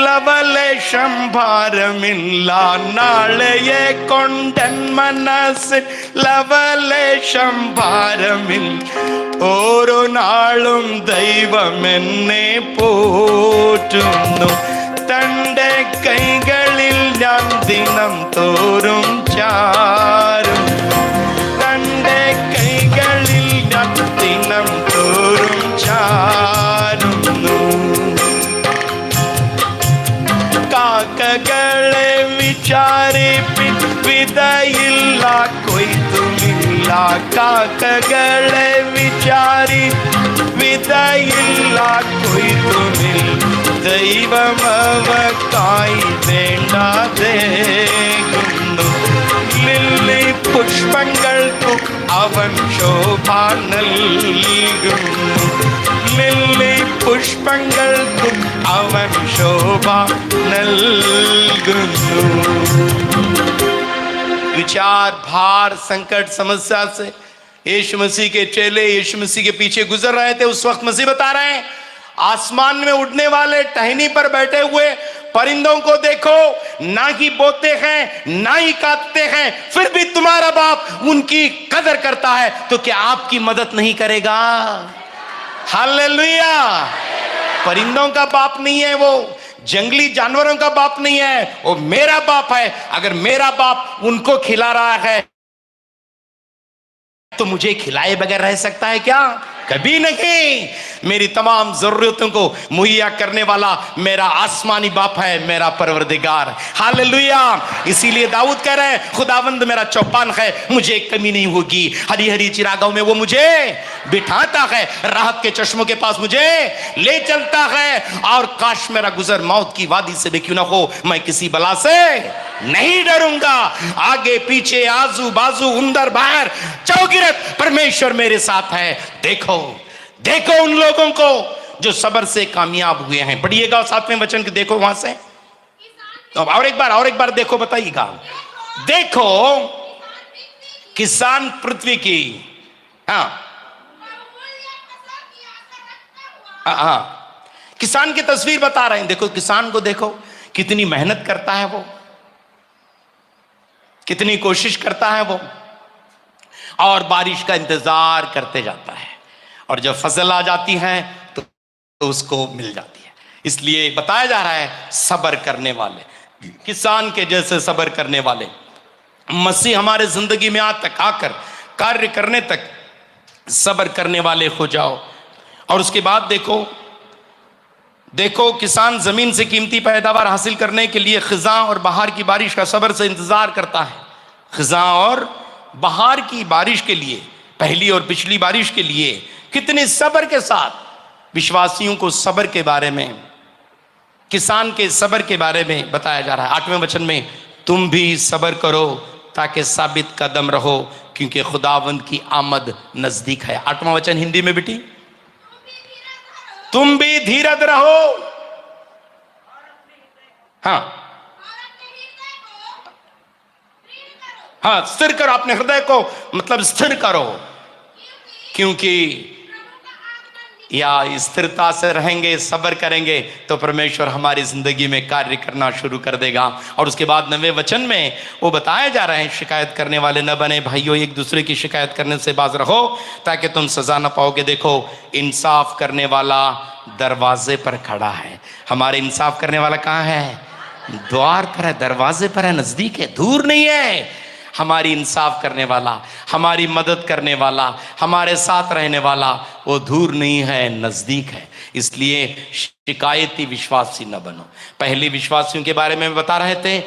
ലവലേശം ഭാരമില്ല, നാളെയെ കൊണ്ടൻ മനസ്സിൻ ലവലേശം ഭാരമില്ല, ഓരോ നാളും ദൈവം എന്നെ പോറ്റുന്നു, തൻ്റെ കൈകളിൽ ഞാൻ ദിനം തോറും ചാരും, തൻ്റെ കൈകളിൽ ഞാൻ ദിനം തോറും ചാരുന്നു। കാക്കകളെ വിചാരിപ്പിൻ വിതയില്ല കൊയ്ത്തുമില്ല, കാക്കകളെ വിചാരി വിതയില്ല കൊയ്ത്തുമില്ല, ദൈവമവക്കായി വേണ്ടാതേകുന്നു, ലില്ലി പുഷ്പങ്ങൾക്കു അവൻ ശോഭ നൽകുന്നു, ലില്ലി പുഷ്പങ്ങൾക്കു അവൻ ശോഭ നൽകുന്നു। विचार, भार, संकट, समस्या से यीशु मसीह के चेले यीशु मसीह के पीछे गुजर रहे थे। उस वक्त मसीह बता रहे हैं, आसमान में उड़ने वाले टहनी पर बैठे हुए परिंदों को देखो, ना ही बोते हैं ना ही काटते हैं, फिर भी तुम्हारा बाप उनकी कदर करता है, तो क्या आपकी मदद नहीं करेगा? हालेलुया। परिंदों का बाप नहीं है वो, जंगली जानवरों का बाप नहीं है, वो मेरा बाप है। अगर मेरा बाप उनको खिला रहा है तो मुझे खिलाए बगैर रह सकता है क्या? कभी नहीं। मेरी तमाम जरूरतों को मुहैया करने वाला मेरा आसमानी बाप है, मेरा परवरदिगार। हालेलुया। इसीलिए दाऊद कह रहे हैं, खुदावंद मेरा चौपान है, मुझे कमी नहीं होगी। हरी हरी चिरागों में वो मुझे बिठाता है, राहत के चश्मों के पास मुझे ले चलता है, और काश मेरा गुजर मौत की वादी से भी क्यों ना हो, मैं किसी बला से नहीं डरूंगा। आगे पीछे आजू बाजू अंदर बाहर चौगिरत परमेश्वर मेरे साथ है। देखो देखो उन लोगों को जो सब्र से कामयाब हुए हैं। पढ़िएगा 7वें वचन के, देखो वहां से, तो और एक बार देखो, बताइएगा। देखो किसान पृथ्वी की, हाँ, हाँ, किसान की तस्वीर बता रहे हैं। देखो किसान को, देखो कितनी मेहनत करता है वो, कितनी कोशिश करता है वो, और बारिश का इंतजार करते जाता है, और जब फसल आ जाती है तो उसको मिल जाती है। इसलिए बताया जा रहा है सब्र करने वाले, किसान के जैसे सब्र करने वाले मसीह हमारे जिंदगी में आकर कार्य करने तक सब्र करने वाले हो जाओ। और उसके बाद देखो किसान जमीन से कीमती पैदावार हासिल करने के लिए खिज़ां और बहार की बारिश का सब्र से इंतजार करता है। खिज़ां और बहार की बारिश के लिए, पहली और पिछली बारिश के लिए कितने सब्र के साथ विश्वासियों को सब्र के बारे में, किसान के सब्र के बारे में बताया जा रहा है। 8वें वचन में, तुम भी सब्र करो ताकि साबित कदम रहो, क्योंकि खुदावंद की आमद नजदीक है। 8वां वचन हिंदी में बेटी, तुम भी धीरज रहो। हाँ हाँ, स्थिर करो अपने हृदय को, मतलब स्थिर करो, क्योंकि या स्थिरता से रहेंगे, सब्र करेंगे तो परमेश्वर हमारी जिंदगी में कार्य करना शुरू कर देगा। और उसके बाद 9वें वचन में वो बताया जा रहा है, शिकायत करने वाले न बने भाइयों, एक दूसरे की शिकायत करने से बाज रहो ताकि तुम सजा न पाओगे। देखो इंसाफ करने वाला दरवाजे पर खड़ा है। हमारे इंसाफ करने वाला कहाँ है? द्वार पर है, दरवाजे पर है, नजदीक है, दूर नहीं है। हमारी इंसाफ करने वाला, हमारी मदद करने वाला, हमारे साथ रहने वाला, वो दूर नहीं है, नजदीक है। इसलिए शिकायती विश्वासी न बनो। पहले विश्वासियों के बारे में बता रहे थे,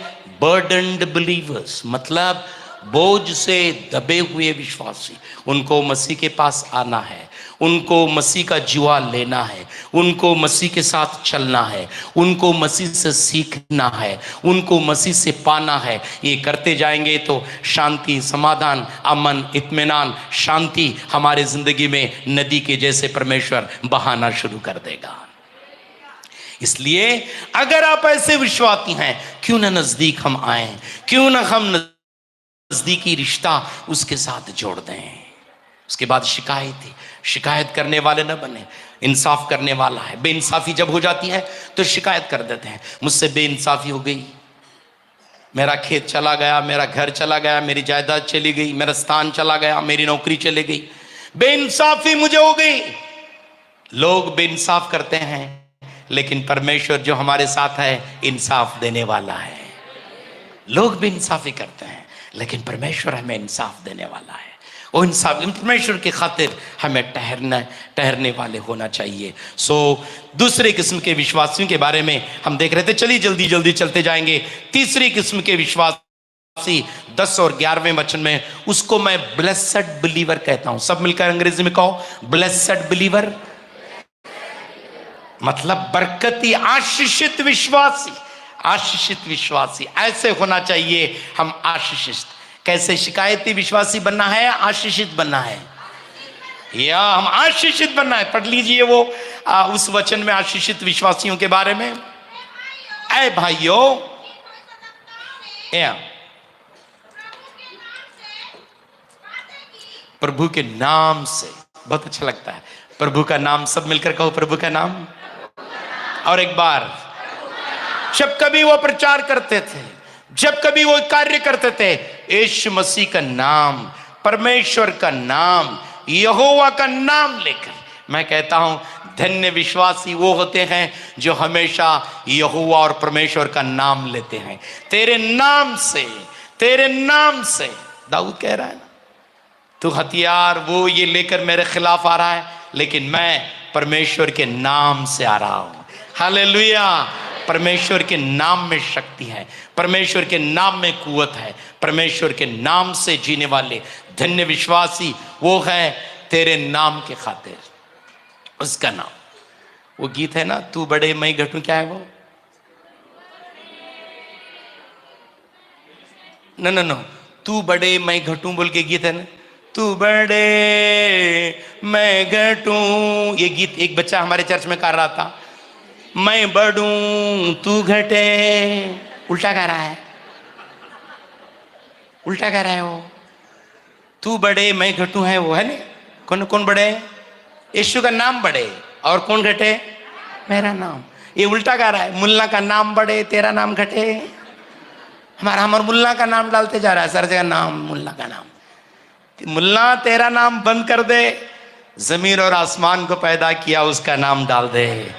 बर्डन्ड बिलीवर्स, मतलब बोझ से दबे हुए विश्वासी। उनको मसीह के पास आना है, उनको मसीह का जुआ लेना है, उनको मसीह के साथ चलना है, उनको मसीह से सीखना है, उनको मसीह से पाना है। ये करते जाएंगे तो शांति, समाधान, अमन, इत्मीनान, शांति हमारे जिंदगी में नदी के जैसे परमेश्वर बहाना शुरू कर देगा। इसलिए अगर आप ऐसे विश्वासी हैं, क्यों ना नजदीक हम आए, क्यों ना हम नजदीकी रिश्ता उसके साथ जोड़ दें। उसके बाद शिकायत करने वाले न बने, इंसाफ करने वाला है। बेइंसाफी जब हो जाती है तो शिकायत कर देते हैं, मुझसे बेइंसाफी हो गई, मेरा खेत चला गया, मेरा घर चला गया, मेरी जायदाद चली गई, मेरा स्थान चला गया, मेरी नौकरी चली गई, बेइंसाफी मुझे हो गई। लोग बेइंसाफ करते हैं, लेकिन परमेश्वर जो हमारे साथ है इंसाफ देने वाला है। लोग बेइंसाफी करते हैं, लेकिन परमेश्वर हमें इंसाफ देने वाला है। वो इंसाफ, परमेश्वर की खातिर हमें ठहरने वाले होना चाहिए। दूसरे किस्म के विश्वासियों के बारे में हम देख रहे थे। चलिए जल्दी जल्दी चलते जाएंगे। तीसरी किस्म के विश्वासी 10 और 11वें वचन में, उसको मैं ब्लेस्ड बिलीवर कहता हूं। सब मिलकर अंग्रेजी में कहो, ब्लेस्ड बिलीवर, मतलब बरकती, आशीषित विश्वासी। आशीषित विश्वासी ऐसे होना चाहिए हम, आशीषित। कैसे शिकायती विश्वासी बनना है, आशीषित बनना है, या हम आशीषित बनना है। पढ़ लीजिए वो उस वचन में आशीषित विश्वासियों के बारे में। ऐ भाइयों, प्रभु के नाम से, बहुत अच्छा लगता है प्रभु का नाम। सब मिलकर कहो, प्रभु का नाम। और एक बार, जब कभी वो प्रचार करते थे, जब कभी वो कार्य करते थे, यीशु मसीह का नाम, परमेश्वर का नाम, यहोवा का नाम लेकर, मैं कहता हूं धन्य विश्वासी वो होते हैं जो हमेशा यहोवा और परमेश्वर का नाम लेते हैं। तेरे नाम से, तेरे नाम से, दाऊद कह रहा है ना, तू हथियार वो ये लेकर मेरे खिलाफ आ रहा है, लेकिन मैं परमेश्वर के नाम से आ रहा हूं। हालेलुया। परमेश्वर के नाम में शक्ति है, परमेश्वर के नाम में कुवत है। परमेश्वर के नाम से जीने वाले धन्य विश्वासी वो है, तेरे नाम के खातिर। उसका नाम, वो गीत है ना, तू बड़े मैं घटूं, क्या है वो? नो, तू बड़े मैं घटूं बोल के गीत है ना, तू बड़े मैं घटूं। ये गीत एक बच्चा हमारे चर्च में कर रहा था, मैं बढ़ूं तू घटे। उल्टा कह रहा है, उल्टा कह रहा है वो। तू बड़े मैं घटूं है वो, है ना? कौन कौन बड़े? यीशु का नाम बड़े, और कौन घटे? मेरा नाम। ये उल्टा गा रहा है, मुल्ला का नाम बढ़े तेरा नाम घटे। हमारा मुल्ला का नाम डालते जा रहा है, सर जगह नाम मुल्ला का नाम। मुल्ला तेरा नाम बंद कर दे, जमीन और आसमान को पैदा किया उसका नाम डाल दे।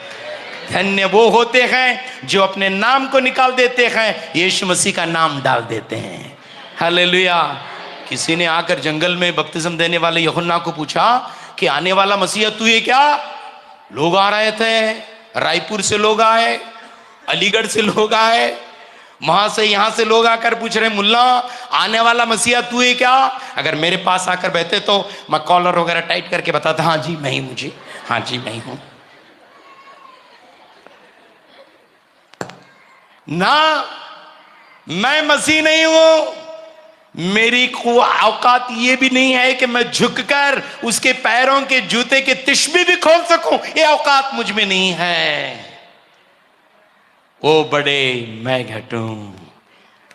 धन्य वो होते हैं जो अपने नाम को निकाल देते हैं, यीशु मसीह का नाम डाल देते हैं। हालेलुया। किसी ने आकर जंगल में बपतिस्म देने वाले यूहन्ना को पूछा कि आने वाला मसीहा तू है क्या? लोग आ रहे थे, रायपुर से लोग आए, अलीगढ़ से लोग आए, वहां से यहां से लोग आकर पूछ रहे मुल्ला आने वाला मसीहा तू है क्या? अगर मेरे पास आकर बैठे तो मैं कॉलर वगैरह टाइट करके बताता, हाँ जी मैं ही हूं जी, हाँ जी मैं ही हूं। ना, मैं मसीह नहीं हूं। मेरी को औकात ये भी नहीं है कि मैं झुककर उसके पैरों के जूते के तिश्मी भी खोल सकूं, ये औकात मुझ में नहीं है। वो बड़े मैं घटूं।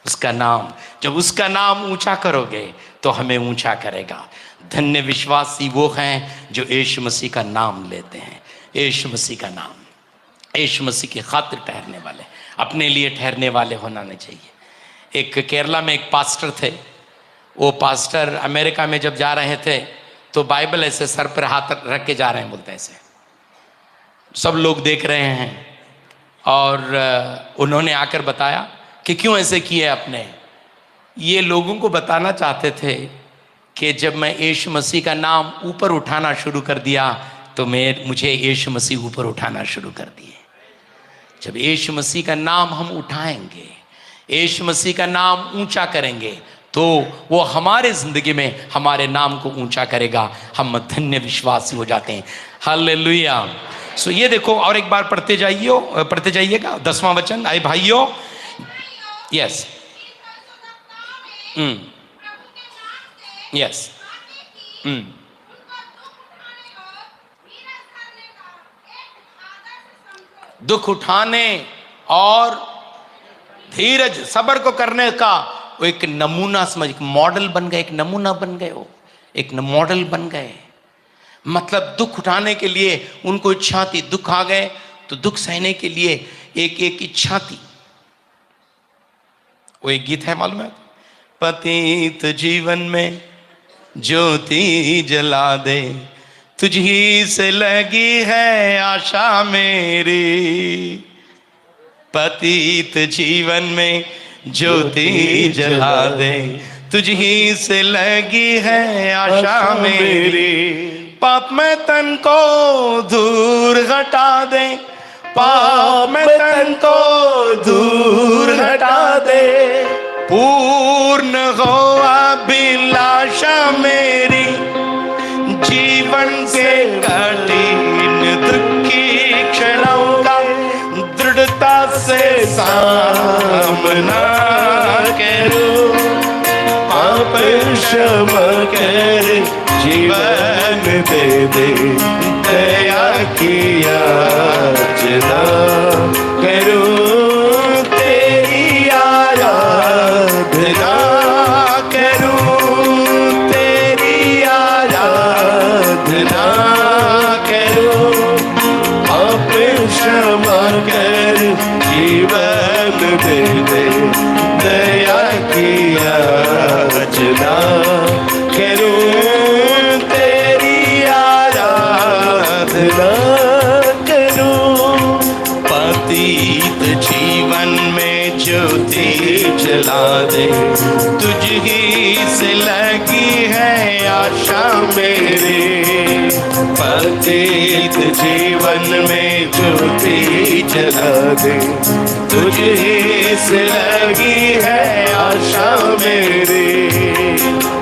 उसका नाम, जब उसका नाम ऊंचा करोगे तो हमें ऊंचा करेगा। धन्य विश्वासी वो हैं जो यीशु मसीह का नाम लेते हैं। यीशु मसीह का नाम, यीशु मसीह की खातिर ठहरने वाले, अपने लिए ठहरने वाले होना नहीं चाहिए। एक केरला में एक पास्टर थे, वो पास्टर अमेरिका में जब जा रहे थे तो बाइबल ऐसे सर पर हाथ रख के जा रहे हैं, बोलते ऐसे, सब लोग देख रहे हैं। और उन्होंने आकर बताया कि क्यों ऐसे किए आपने। ये लोगों को बताना चाहते थे कि जब मैं यीशु मसीह का नाम ऊपर उठाना शुरू कर दिया तो मुझे यीशु मसीह ऊपर उठाना शुरू कर दिए। जब यीशु मसीह का नाम हम उठाएंगे, यीशु मसीह का नाम ऊंचा करेंगे, तो वो हमारे जिंदगी में हमारे नाम को ऊंचा करेगा। हम धन्य विश्वासी हो जाते हैं। हालेलुया। सो ये देखो, और एक बार पढ़ते जाइएगा 10वां वचन। आए भाइयों, यस, यस, दुख उठाने और धीरज सब्र को करने का वो एक नमूना समझ, एक मॉडल बन गए, एक नमूना बन गए, वो एक मॉडल बन गए। मतलब दुख उठाने के लिए उनको इच्छा थी, दुख आ गए तो दुख सहने के लिए एक इच्छा थी। वो एक गीत है, मालूम है? पतित जीवन में ज्योति जला दे, तुझी से लगी है आशा मेरी। पतित जीवन में ज्योति जला दे, तुझी से लगी है आशा मेरी। पाप में तन को दूर हटा दे, पाप में तन को दूर हटा दे। पूर्ण हो अभिलाषा मेरी, जीवन के कठिन दुखी क्षणों का दृढ़ता से सामना करूं। पाप क्षमा कर जीवन दे दे, दया की याचना करूं, तेरी आराधना करूं, तेरी आराधना करूं। पाप क्षमा कर जीवन दे दे, दया की याचना करूं, तेरी आराधना करूं। पतित जीवन में ज्योति जला दे, तुझी से लगी है आशा मेरी। पतित जीवन में ज्योति जला दे, तुझी से लगी है आशा मेरी।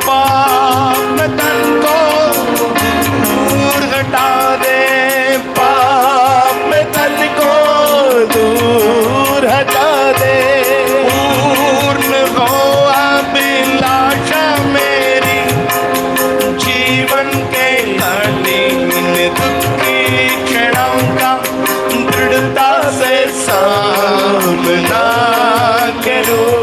पाप तन को दूर हटा दे, पाप तन को दूर हटा दे। पूर्ण हो अभिलाषा मेरी, जीवन के कठिन दुखी क्षणों का दृढ़ता से सामना करूं।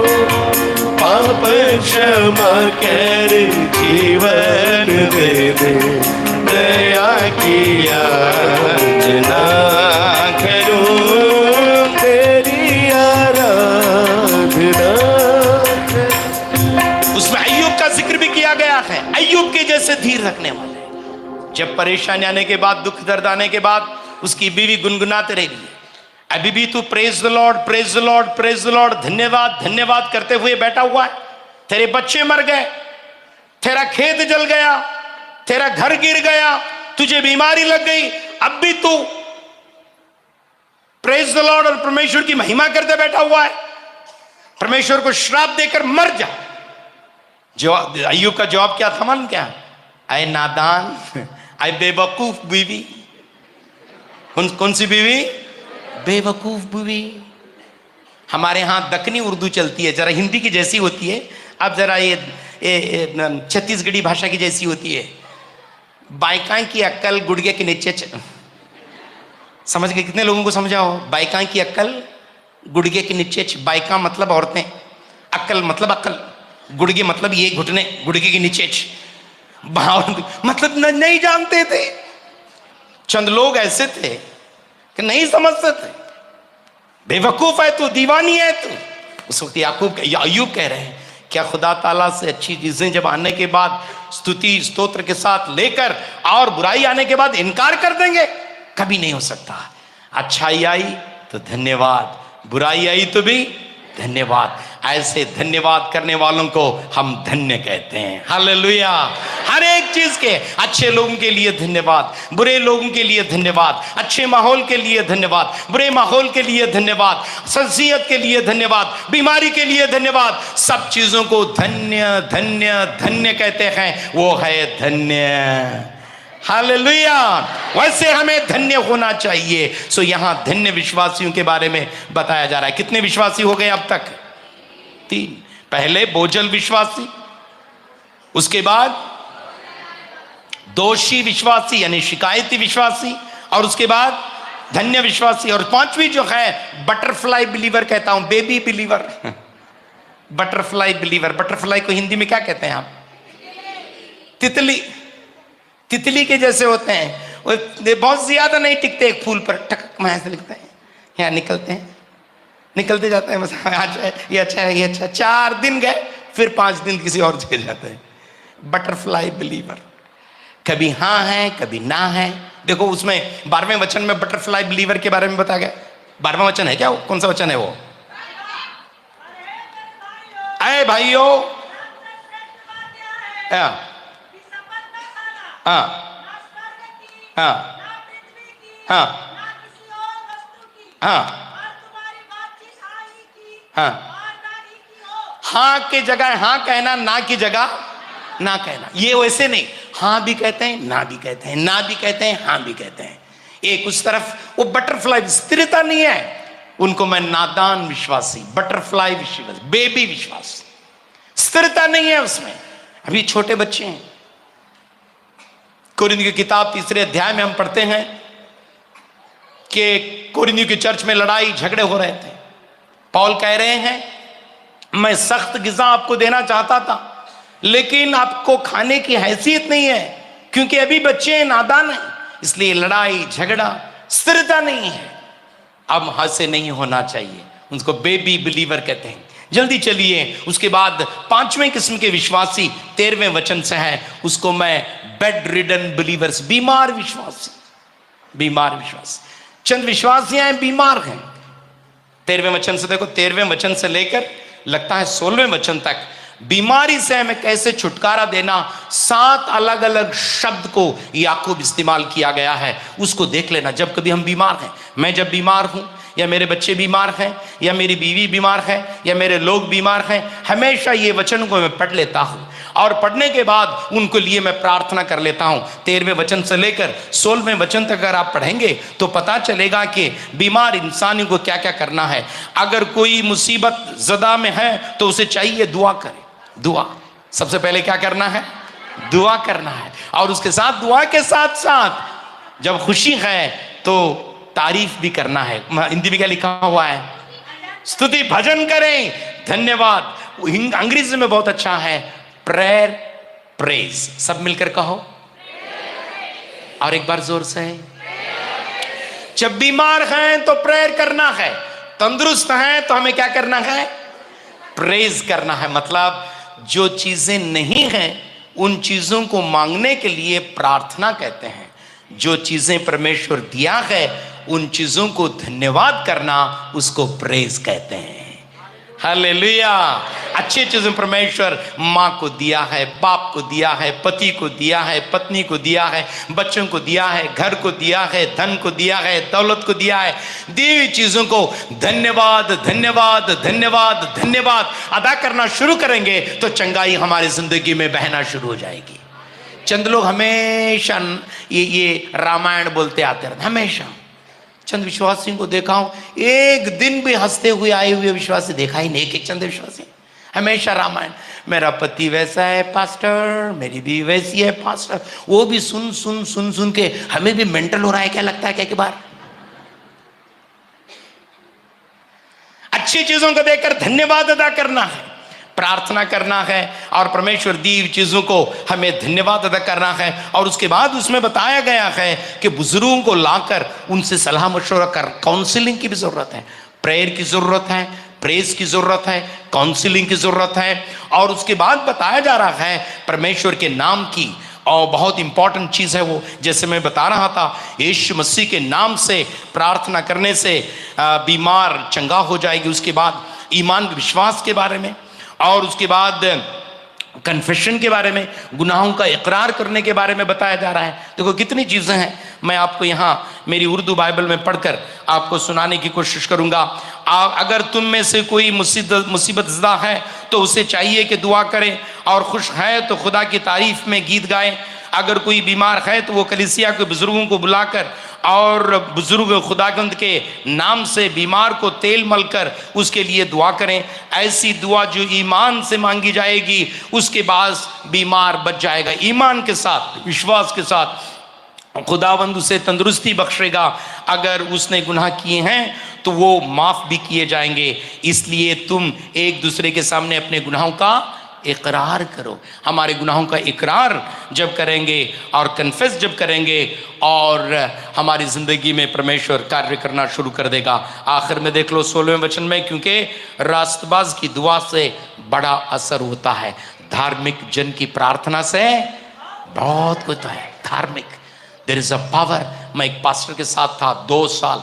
पाप क्षमा कर जीवन दे दे, दया की याचना अय्यूब के जैसे धीर रखने वाले। जब परेशानी आने के बाद, दुख दर्द आने के बाद, उसकी बीवी गुनगुनाते रही, अभी भी तू praise the Lord, praise the Lord, praise the Lord, धन्यवाद धन्यवाद करते हुए बैठा हुआ है। तेरे बच्चे मर गए, तेरा खेत जल गया, तेरा घर गिर गया, तुझे बीमारी लग गई, अब भी तू प्रेज द लॉर्ड और परमेश्वर की महिमा करते बैठा हुआ है। परमेश्वर को श्राप देकर मर जा। जवाब अय्यूब का जवाब क्या था? मालूम क्या? आए नादान, आए बेवकूफ बीवी। कौन सी बीवी? बेवकूफ बीवी। हमारे यहां दक्कनी उर्दू चलती है, जरा हिंदी की जैसी होती है, अब जरा ये छत्तीसगढ़ी भाषा की जैसी होती है। बाइकां की अक्ल गुड़गे के नीचे समझ गए? कितने लोगों को समझाओ? बाइकां की अक्ल गुड़गे के नीचे। बाइकां मतलब औरतें, अक्ल मतलब अक्ल, गुड़गे मतलब ये घुटने, गुड़गे के नीचे। मतलब नहीं जानते थे। चंद लोग ऐसे थे कि नहीं समझते थे। बेवकूफ है तू, दीवानी है तू। उस वक्त अय्यूब कह रहे हैं, क्या खुदा ताला से अच्छी चीजें जब आने के बाद स्तुति स्तोत्र के साथ लेकर और बुराई आने के बाद इनकार कर देंगे? कभी नहीं हो सकता। अच्छाई आई तो धन्यवाद, बुराई आई तो भी धन्यवाद। ऐसे धन्यवाद करने वालों को हम धन्य कहते हैं। हालेलुया। हर एक चीज के, अच्छे लोगों के लिए धन्यवाद, बुरे लोगों के लिए धन्यवाद, अच्छे माहौल के लिए धन्यवाद, बुरे माहौल के लिए धन्यवाद, शख्सियत के लिए धन्यवाद, बीमारी के लिए धन्यवाद। सब चीजों को धन्य धन्य धन्य कहते हैं। वो है धन्य। हालेलुया। वैसे हमें धन्य होना चाहिए। सो यहां धन्य विश्वासियों के बारे में बताया जा रहा है। कितने विश्वासी हो गए अब तक? 3। पहले बोझल विश्वासी, उसके बाद दोषी विश्वासी यानी शिकायती विश्वासी, और उसके बाद धन्य विश्वासी, और 5वीं जो है बटरफ्लाई बिलीवर कहता हूं, baby believer. Butterfly believer. Butterfly को हिंदी में क्या कहते हैं आप? तितली। तितली के जैसे होते हैं वो, बहुत ज्यादा नहीं टिकते एक फूल पर, टक में ऐसे लिखते हैं, यहाँ निकलते हैं, निकलते जाते हैं, बस अच्छा है, ये अच्छा है, ये अच्छा। 4 दिन गए, फिर 5 दिन किसी और जगह जाते हैं। Butterfly believer. कभी हाँ है, कभी ना है। देखो उसमें 12वें वचन में बटरफ्लाई बिलीवर के बारे में बताया गया। 12वां वचन है क्या? कौन सा वचन है वो? अरे भाइयों, हाँ हाँ हाँ हाँ हाँ। हाँ की जगह हाँ कहना, ना की जगह ना कहना। ये वैसे नहीं, हाँ भी कहते हैं, ना भी कहते हैं, ना भी कहते हैं, हाँ भी कहते हैं। एक उस तरफ वो बटरफ्लाई, स्थिरता नहीं है। उनको मैं नादान विश्वासी, बटरफ्लाई विश्वासी, बेबी विश्वासी, स्थिरता नहीं है उसमें। अभी छोटे बच्चे हैं। कोरिन्थियों की किताब 3 अध्याय में हम पढ़ते हैं कि कोरिन्थियों की चर्च में लड़ाई झगड़े हो रहे थे। पौल कह रहे हैं, मैं सख्त गिज़ा आपको देना चाहता था, लेकिन आपको खाने की हैसियत नहीं है, क्योंकि अभी बच्चे नादान हैं, इसलिए लड़ाई झगड़ा, स्थिरता नहीं है। अब हाथ से नहीं होना चाहिए। उसको बेबी बिलीवर कहते हैं। जल्दी चलिए, उसके बाद 5वें किस्म के विश्वासी 13वें वचन से है, उसको मैं बेड रिडन बिलीवर्स, बीमार विश्वासी। बीमार विश्वासी, चंद विश्वासियां हैं बीमार हैं। 13वें वचन से देखो, 13वें वचन से लेकर लगता है 16वें वचन तक बीमारी से हमें कैसे छुटकारा देना, 7 अलग अलग शब्द को याकूब इस्तेमाल किया गया है। उसको देख लेना। जब कभी हम बीमार हैं, मैं जब बीमार हूं, या मेरे बच्चे बीमार हैं, या मेरी बीवी बीमार है, या मेरे लोग बीमार हैं, हमेशा ये वचन को मैं पढ़ लेता हूं, और पढ़ने के बाद उनको लिए मैं प्रार्थना कर लेता हूं। 13वें वचन से लेकर 16वें वचन तक अगर आप पढ़ेंगे तो पता चलेगा कि बीमार इंसान को क्या क्या करना है। अगर कोई मुसीबत ज़दा में है तो उसे चाहिए दुआ करे। दुआ सबसे पहले क्या करना है? दुआ करना है। और उसके साथ, दुआ के साथ साथ जब खुशी है तो तारीफ भी करना है। हिंदी में क्या लिखा हुआ है? स्तुति भजन करें, धन्यवाद। अंग्रेजी में बहुत अच्छा है, प्रेयर प्रेज। सब मिलकर कहो, और एक बार जोर से। जब बीमार हैं तो प्रेयर करना है, तंदुरुस्त हैं तो हमें क्या करना है? प्रेज करना है। मतलब जो चीजें नहीं हैं उन चीजों को मांगने के लिए प्रार्थना कहते हैं। जो चीजें परमेश्वर दिया है उन चीजों को धन्यवाद करना उसको प्रेज कहते हैं। हालेलुया। अच्छी चीजें परमेश्वर माँ को दिया है, बाप को दिया है, पति को दिया है, पत्नी को दिया है, बच्चों को दिया है, घर को दिया है, धन को दिया है, दौलत को दिया है। दी हुई चीजों को धन्यवाद धन्यवाद धन्यवाद धन्यवाद अदा करना शुरू करेंगे तो चंगाई हमारी जिंदगी में बहना शुरू हो जाएगी। चंद लोग हमेशा ये रामायण बोलते आते रहते, हमेशा। चंद विश्वासियों को देखा हूं, एक दिन भी हंसते हुए आए हुए विश्वासी देखा ही नहीं। एक चंद विश्वासी हमेशा रामायण, मेरा पति वैसा है पास्टर, मेरी भी वैसी है पास्टर। वो भी सुन सुन सुन सुन के हमें भी मेंटल हो रहा है क्या लगता है क्या बार। अच्छी चीजों को देखकर धन्यवाद अदा करना है, प्रार्थना करना है और परमेश्वर दी हुई चीजों को हमें धन्यवाद अदा करना है। और उसके बाद उसमें बताया गया है कि बुजुर्गों को लाकर उनसे सलाह मशवरा कर, काउंसलिंग की भी जरूरत है, प्रेयर की जरूरत है, प्रेस की जरूरत है, काउंसलिंग की जरूरत है। और उसके बाद बताया जा रहा है परमेश्वर के नाम की, और बहुत इंपॉर्टेंट चीज है वो, जैसे मैं बता रहा था, यीशु मसीह के नाम से प्रार्थना करने से बीमार चंगा हो जाएगी। उसके बाद ईमान विश्वास के बारे में, और उसके बाद कन्फेशन के बारे में, गुनाहों का इकरार करने के बारे में बताया जा रहा है। देखो कितनी चीज़ें हैं, मैं आपको यहाँ मेरी उर्दू बाइबल में पढ़कर आपको सुनाने की कोशिश करूँगा। अगर तुम में से कोई मुसीबत ज़दा है तो उसे चाहिए कि दुआ करे, और खुश है तो खुदा की तारीफ में गीत गाए। अगर कोई बीमार है तो वो कलीसिया के बुजुर्गों को बुलाकर और बुजुर्ग खुदागंद के नाम से बीमार को तेल मलकर उसके लिए दुआ करें। ऐसी दुआ जो ईमान से मांगी जाएगी, उसके बाद बीमार बच जाएगा। ईमान के साथ, विश्वास के साथ खुदावंद उसे तंदुरुस्ती बख्शेगा। अगर उसने गुनाह किए हैं तो वो माफ़ भी किए जाएंगे। इसलिए तुम एक दूसरे के सामने अपने गुनाहों का इकरार करो। हमारे गुनाहों का इकरार जब करेंगे और कन्फेस जब करेंगे, और हमारी ज़िंदगी में परमेश्वर कार्य करना शुरू कर देगा। आखिर में देख लो 16वें वचन में, क्योंकि रास्तबाज की दुआ से बड़ा असर होता है, धार्मिक जन की प्रार्थना से बहुत कुछ है। धार्मिक, देयर इज अ पावर। मैं एक पास्टर के साथ था 2 साल।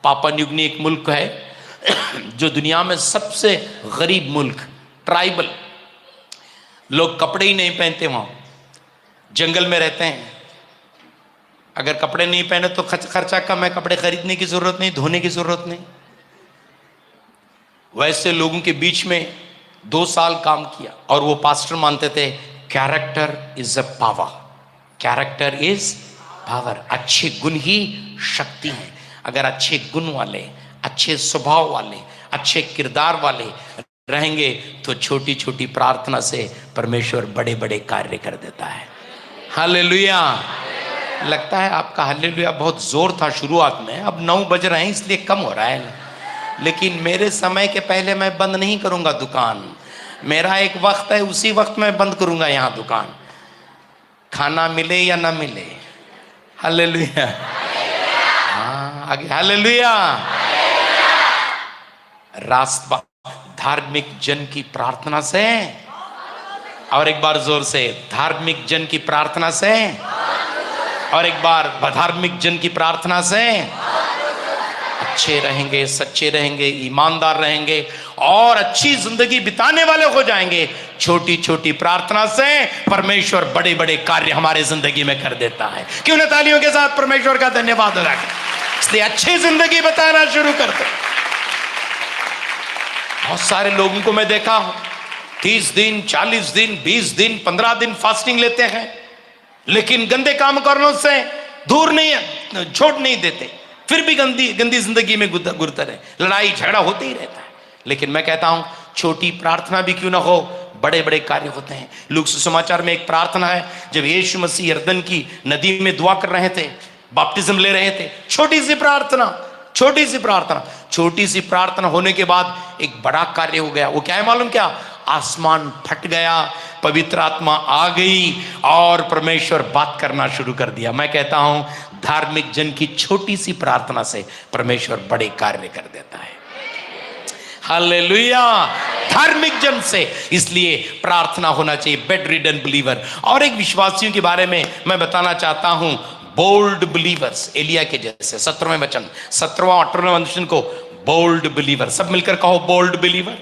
पापा न्यूगिनी एक मुल्क है जो दुनिया में सबसे गरीब मुल्क, ट्राइबल लोग कपड़े ही नहीं पहनते, वहां जंगल में रहते हैं। अगर कपड़े नहीं पहने तो खर्चा कम है, कपड़े खरीदने की जरूरत नहीं, धोने की जरूरत नहीं। वैसे लोगों के बीच में 2 साल काम किया, और वो पास्टर मानते थे character is a power, character is power. अच्छे गुण ही शक्ति है। अगर अच्छे गुण वाले, अच्छे स्वभाव वाले, अच्छे किरदार वाले रहेंगे तो छोटी छोटी प्रार्थना से परमेश्वर बड़े बड़े कार्य कर देता है। हालेलुया। लगता है आपका हालेलुया बहुत जोर था शुरुआत में, अब 9 बज रहे हैं इसलिए कम हो रहा है। लेकिन मेरे समय के पहले मैं बंद नहीं करूंगा दुकान। मेरा एक वक्त है, उसी वक्त मैं बंद करूंगा यहाँ दुकान, खाना मिले या ना मिले। हालेलुया। हाँ आगे, हालेलुया। रास्ता धार्मिक जन की प्रार्थना से, और एक बार जोर से, धार्मिक जन की प्रार्थना से, और एक बार धार्मिक जन की प्रार्थना से अच्छे रहेंगे, सच्चे रहेंगे, ईमानदार रहेंगे और अच्छी जिंदगी बिताने वाले हो जाएंगे। छोटी छोटी प्रार्थना से परमेश्वर बड़े बड़े कार्य हमारे जिंदगी में कर देता है। क्यों न तालियों के साथ परमेश्वर का धन्यवाद अदा करें। इसलिए अच्छी जिंदगी बताना शुरू कर दो। बहुत सारे लोगों को मैं देखा हूं 30 दिन, 40 दिन, 20 दिन, 15 दिन फास्टिंग लेते हैं, लेकिन गंदे काम करने से दूर नहीं है, छोड़ नहीं देते, फिर भी गंदी जिंदगी में गुजरते रहे, लड़ाई झगड़ा होते ही रहता है। लेकिन मैं कहता हूं छोटी प्रार्थना भी क्यों ना हो, बड़े बड़े कार्य होते हैं। लूका सुसमाचार में एक प्रार्थना है, जब यीशु मसीह यरदन की नदी में दुआ कर रहे थे, बपतिस्म ले रहे थे, छोटी सी प्रार्थना, छोटी सी प्रार्थना, छोटी सी प्रार्थना होने के बाद एक बड़ा कार्य हो गया। वो क्या है मालूम? क्या? आसमान फट गया, पवित्र आत्मा आ गई और परमेश्वर बात करना शुरू कर दिया। मैं कहता हूं धार्मिक जन की छोटी सी प्रार्थना से परमेश्वर बड़े कार्य कर देता है। हालेलुया, धार्मिक जन से। इसलिए प्रार्थना होना चाहिए, बेड रिडन बिलीवर। और एक विश्वासियों के बारे में मैं बताना चाहता हूं, बोल्ड बिलीवर्स, एलिया के जैसे। 17वें वचन, 17वां 18वां वचन को बोल्ड बिलीवर, सब मिलकर कहो बोल्ड बिलीवर।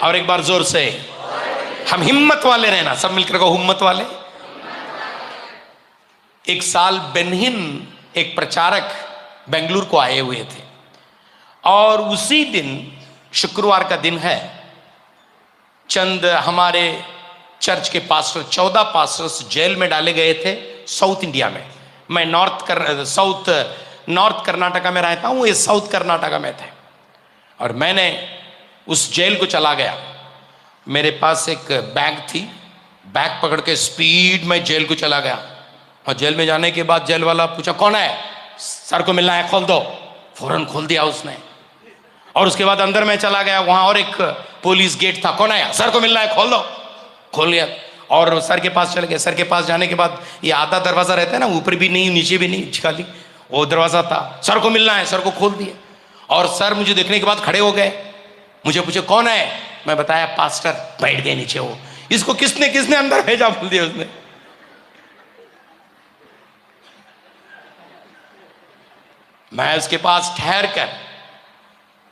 और एक बार जोर से, हम हिम्मत वाले रहना, सब मिलकर कहो हिम्मत वाले। एक साल बेनहिन एक प्रचारक बेंगलुरु को आए हुए थे, और उसी दिन शुक्रवार का दिन है, चंद हमारे चर्च के पास्टर, 14 पास्टर्स जेल में डाले गए थे साउथ इंडिया में। मैं नॉर्थ कर्नाटका में रहता हूं, ये साउथ कर्नाटका में थे। और मैंने उस जेल को चला गया, मेरे पास एक बैग थी, बैग पकड़ के स्पीड में जेल को चला गया। और जेल में जाने के बाद जेल वाला पूछा कौन है, सर को मिलना है, खोल दो। फौरन खोल दिया उसने। और उसके बाद अंदर में चला गया, वहां और एक पुलिस गेट था, कौन है, सर को मिलना है, खोल दो। खोल लिया और सर के पास चले गए। सर के पास जाने के बाद ये आधा दरवाजा रहता है ना, ऊपर भी नहीं नीचे भी नहीं, खाली वो दरवाजा था। सर को मिलना है, सर को खोल दिया। और सर मुझे देखने के बाद खड़े हो गए, मुझे पूछे कौन है, मैं बताया पास्टर। बैठ गए नीचे। वो इसको किसने अंदर भेजा, बोल दिया उसने। मैं उसके पास ठहर कर,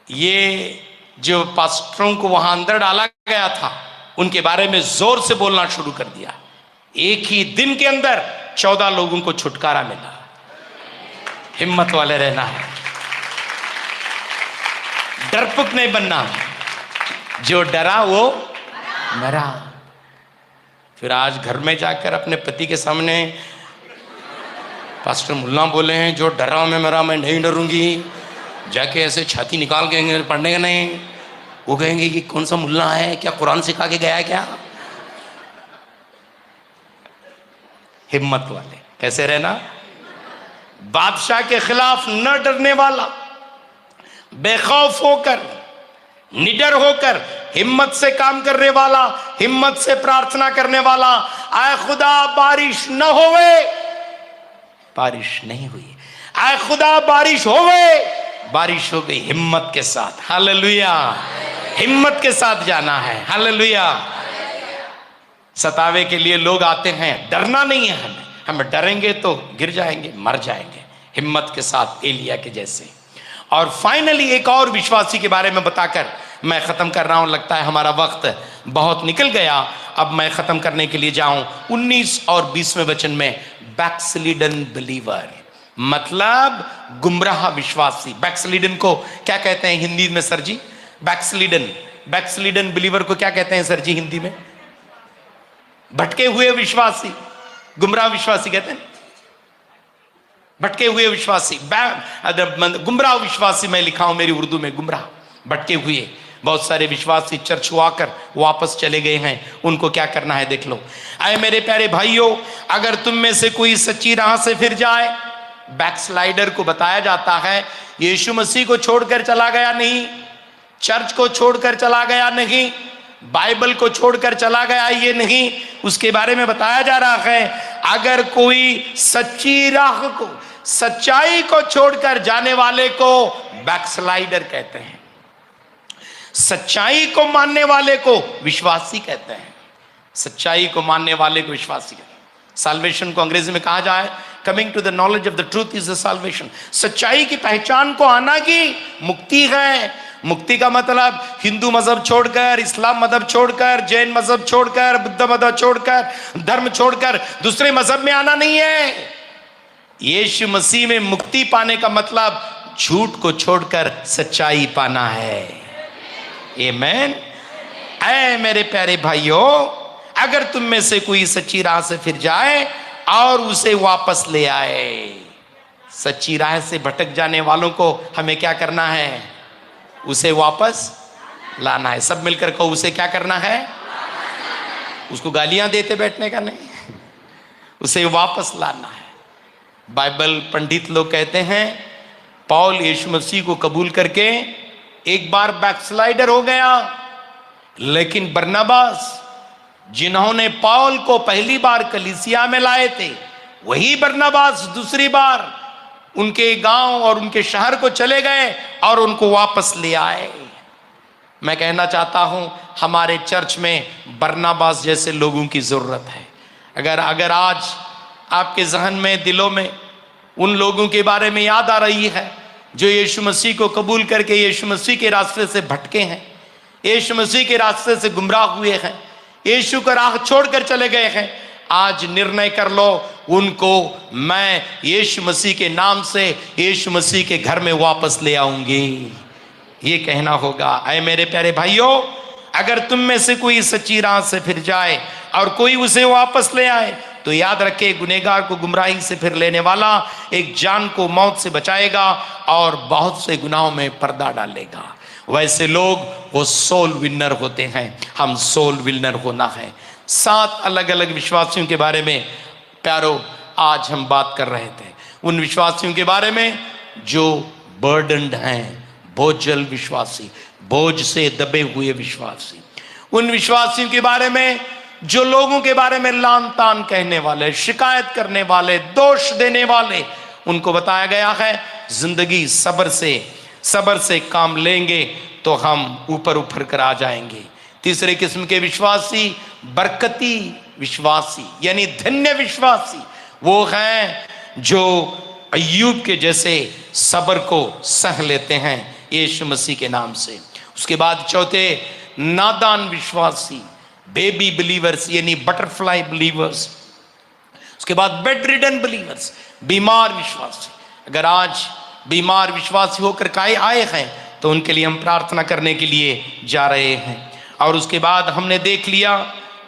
ये जो पास्टरों को वहां अंदर डाला गया था उनके बारे में जोर से बोलना शुरू कर दिया। एक ही दिन के अंदर 14 लोगों को छुटकारा मिला। हिम्मत वाले रहना है, डरपुक नहीं बनना। जो डरा वो मरा। फिर आज घर में जाकर अपने पति के सामने, पास्टर मुल्ला बोले हैं जो डरा मैं मरा, मैं नहीं डरूंगी। जाके ऐसे छाती निकाल के पढ़ने का नहीं, वो कहेंगे कि कौन सा मुल्ला है, क्या कुरान सिखा के गया क्या। हिम्मत वाले कैसे रहना, बादशाह के खिलाफ न डरने वाला, बेखौफ होकर, निडर होकर, हिम्मत से काम करने वाला, हिम्मत से प्रार्थना करने वाला। आए खुदा बारिश न होवे, बारिश नहीं हुई। आए खुदा बारिश होवे, बारिश हो गई। हिम्मत के साथ, हालेलुया, हिम्मत के साथ जाना है, हालेलुया। सतावे के लिए लोग आते हैं, डरना नहीं है हमें। हम डरेंगे तो गिर जाएंगे, मर जाएंगे। हिम्मत के साथ एलिया के जैसे। और फाइनली एक और विश्वासी के बारे में बताकर मैं खत्म कर रहा हूं। लगता है हमारा वक्त बहुत निकल गया, अब मैं खत्म करने के लिए जाऊं। 19 और 20वें वचन में बैकस्लिडन बिलीवर, मतलब गुमराह विश्वासी। बैकस्लिडन को क्या कहते हैं हिंदी में सर जी? बैकस्लिडन बिलीवर को क्या कहते हैं सर जी हिंदी में? भटके हुए विश्वासी, गुमराह विश्वासी कहते हैं। भटके हुए विश्वासी, गुमराह विश्वासी मैं लिखा हूं मेरी उर्दू में, गुमराह, भटके हुए। बहुत सारे विश्वासी चर्च को आकर वापस चले गए हैं, उनको क्या करना है देख लो। आए मेरे प्यारे भाइयों, अगर तुम में से कोई सच्ची राह से फिर जाए, बैकस्लाइडर को बताया जाता है यीशु मसीह को छोड़कर चला गया नहीं, चर्च को छोड़कर चला गया नहीं, बाइबल को छोड़कर चला गया ये नहीं, उसके बारे में बताया जा रहा है अगर कोई सच्ची राह को, सच्चाई को छोड़कर जाने वाले को बैकस्लाइडर कहते हैं। सच्चाई को मानने वाले को विश्वासी कहते हैं। सच्चाई को मानने वाले को विश्वासी कहते हैं। साल्वेशन को अंग्रेजी में कहा जाए, coming to the knowledge of the truth is the salvation. सच्चाई की पहचान को आना की मुक्ति है। मुक्ति का मतलब हिंदू मजहब छोड़कर, इस्लाम मजहब छोड़कर, जैन मजहब छोड़कर, बुद्ध मजहब छोड़कर, धर्म छोड़कर दूसरे मजहब में आना नहीं है। यीशु मसीह में मुक्ति पाने का मतलब झूठ को छोड़कर सच्चाई पाना है। आमीन। ऐ मेरे प्यारे भाइयों, अगर तुम में से कोई सच्ची राह से फिर जाए और उसे वापस ले आए। सच्ची राह से भटक जाने वालों को हमें क्या करना है? उसे वापस लाना है। सब मिलकर कहो, उसे क्या करना है? उसको गालियां देते बैठने का नहीं, उसे वापस लाना है। बाइबल पंडित लोग कहते हैं पौल यीशु मसीह को कबूल करके एक बार बैकस्लाइडर हो गया, लेकिन बरनबास जिन्होंने पौल को पहली बार कलीसिया में लाए थे, वही बरनबास दूसरी बार उनके गांव और उनके शहर को चले गए और उनको वापस ले आए। मैं कहना चाहता हूं हमारे चर्च में बरनाबास जैसे लोगों की जरूरत है। अगर आज आपके जहन में, दिलों में उन लोगों के बारे में याद आ रही है जो यीशु मसीह को कबूल करके यीशु मसीह के रास्ते से भटके हैं, यीशु मसीह के रास्ते से गुमराह हुए हैं, यीशु का राह छोड़कर चले गए हैं, आज निर्णय कर लो उनको मैं यीशु मसीह के नाम से यीशु मसीह के घर में वापस ले आऊंगी। ये कहना होगा। ऐ मेरे प्यारे भाइयों, अगर तुम में से कोई सच्ची राह से फिर जाए और कोई उसे वापस ले आए तो याद रखे, गुनहगार को गुमराही से फिर लेने वाला एक जान को मौत से बचाएगा और बहुत से गुनाहों में पर्दा डालेगा। वैसे लोग वो सोल विनर होते हैं। हम सोल विनर होना है। 7 अलग अलग विश्वासियों के बारे में प्यारो आज हम बात कर रहे थे। उन विश्वासियों के बारे में जो बर्डन्ड हैं, बोझल विश्वासी, बोझ से दबे हुए विश्वासी। उन विश्वासियों के बारे में जो लोगों के बारे में लान तान कहने वाले, शिकायत करने वाले, दोष देने वाले, उनको बताया गया है जिंदगी सब्र से काम लेंगे तो हम ऊपर उभर कर आ जाएंगे। तीसरे किस्म के विश्वासी बरकती विश्वासी यानी धन्य विश्वासी, वो हैं जो अय्यूब के जैसे सब्र को सह लेते हैं यीशु मसीह के नाम से। उसके बाद चौथे नादान विश्वासी, बेबी बिलीवर्स यानी बटरफ्लाई बिलीवर्स। उसके बाद बेड रिडन बिलीवर्स, बीमार विश्वासी। अगर आज बीमार विश्वासी होकर आए हैं तो उनके लिए हम प्रार्थना करने के लिए जा रहे हैं। और उसके बाद हमने देख लिया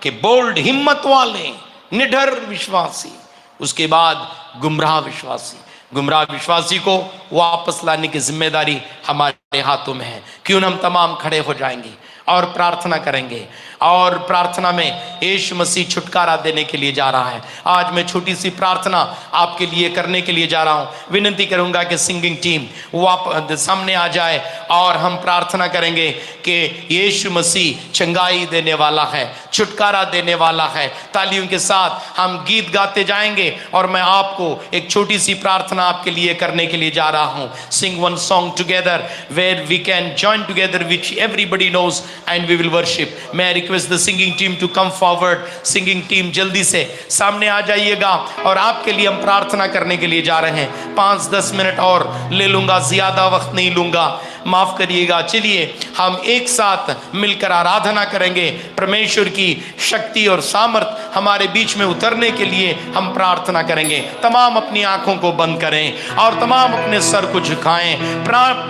कि बोल्ड, हिम्मत वाले, निडर विश्वासी। उसके बाद गुमराह विश्वासी। गुमराह विश्वासी को वापस लाने की जिम्मेदारी हमारे हाथों में है। क्यों न हम तमाम खड़े हो जाएंगे और प्रार्थना करेंगे। और प्रार्थना में यीशु मसीह छुटकारा देने के लिए जा रहा है। आज मैं छोटी सी प्रार्थना आपके लिए करने के लिए जा रहा हूं। विनती करूंगा कि सिंगिंग टीम वापस सामने आ जाए और हम प्रार्थना करेंगे कि यीशु मसीह चंगाई देने वाला है, छुटकारा देने वाला है। तालियों के साथ हम गीत गाते जाएंगे और मैं आपको एक छोटी सी प्रार्थना आपके लिए करने के लिए जा रहा हूं। Sing one song together where we can join together which everybody knows and we will worship. मैं request the singing team to come forward. Singing team जल्दी से सामने आ जाइएगा और आपके लिए हम प्रार्थना करने के लिए जा रहे हैं। 5-10 मिनट और ले लूंगा, ज्यादा वक्त नहीं लूंगा, माफ करिएगा। चलिए हम एक साथ मिलकर आराधना करेंगे। परमेश्वर की शक्ति और सामर्थ हमारे बीच में उतरने के लिए हम प्रार्थना करेंगे। तमाम अपनी आंखों को बंद करें और तमाम अपने सर को झुकाएं।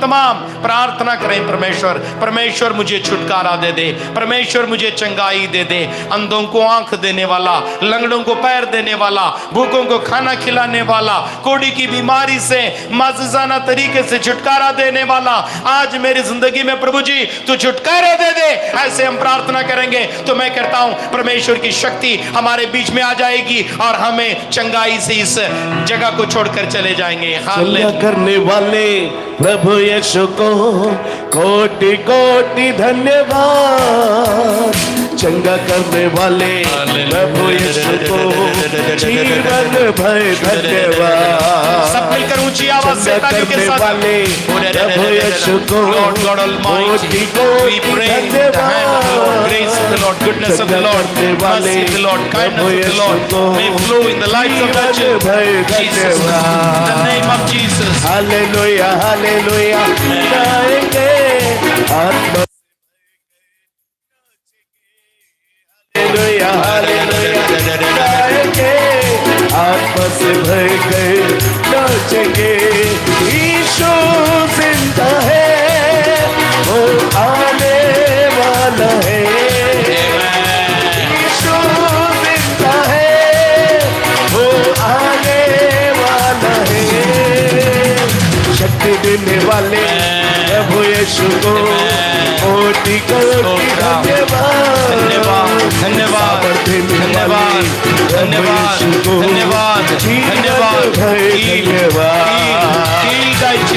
तमाम प्रार्थना करें, परमेश्वर मुझे छुटकारा दे दे, परमेश्वर मुझे चंगाई दे दे। अंधों को आंख देने वाला, लंगड़ों को पैर देने वाला, भूखों को खाना खिलाने वाला, कोढ़ी की बीमारी से माजिज़ाना तरीके से छुटकारा देने वाला, आज मेरी जिंदगी में प्रभु जी तू छुटकारा दे दे। ऐसे हम प्रार्थना करेंगे तो मैं कहता हूं परमेश्वर की शक्ति हमारे बीच में आ जाएगी और हमें चंगाई से इस जगह को छोड़कर चले जाएंगे। चंगा करने वाले प्रभु यीशु को कोटि कोटि धन्यवाद। चंगा करने वाले प्रभु यीशु को जीवन भर धन्यवाद। सब मिलकर ऊंची आवाज से तालियों के साथ प्रभु यीशु को कोटि कोटि धन्यवाद। Grace of the Lord, goodness of the Lord, mercy of the Lord, kindness of the Lord may flow in the lives of the church. Jesus, in the name of Jesus. Hallelujah, hallelujah. गाएंगे आत्मा। Hallelujah, hallelujah. गाएंगे आत्मा से भर गए नाचेंगे। यीशु जिंदा है, वो आने वाला है। यीशु जिंदा है, वो आने वाला है। शक्ति देने वाले प्रभु यीशु को कोटि कोटि धन्यवाद। धन्यवाद, धन्यवाद, धन्यवाद, धन्यवाद, धन्यवाद,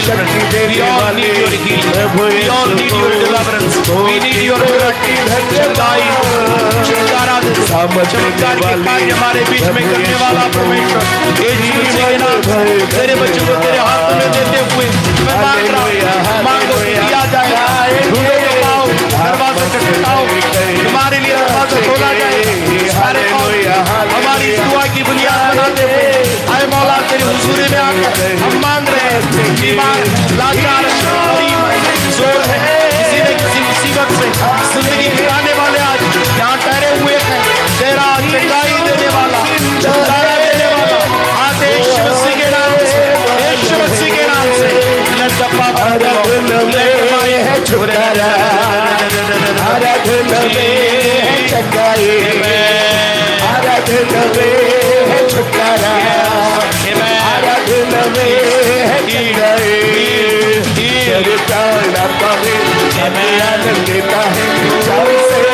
शक्ति देने वाले प्रभु यीशु को we need your चमत्कार के कार्य हमारे बीच में करने वाला परमेश्वर यीशु मसीह के नाम तेरे बच्चों को तेरे हाथों में देते हुए मैं मांग रहा हूं, मांगो कि दिया जाएगा, ढूंढो तो पाओ, दे। आए मौला तेरी हुजूरी में आकर हम मांग रहे हैं, बीमार लाचार जोर है, किसी न किसी मुसीबत से जिंदगी गिराने वाले आज यहाँ ठहरे हुए हैं, तेरा चंगाई देने वाला, छुटकारा देने वाला आज यीशु मसीह के नाम से, यीशु मसीह के नाम से let the power of the Lord, let the might है छुटकारा, आराधना में है चंगाई, आराधना में है छुटकारा, आराधना में है चंगाई। तेरे प्राण आत्मा में आनंद देता है, जान से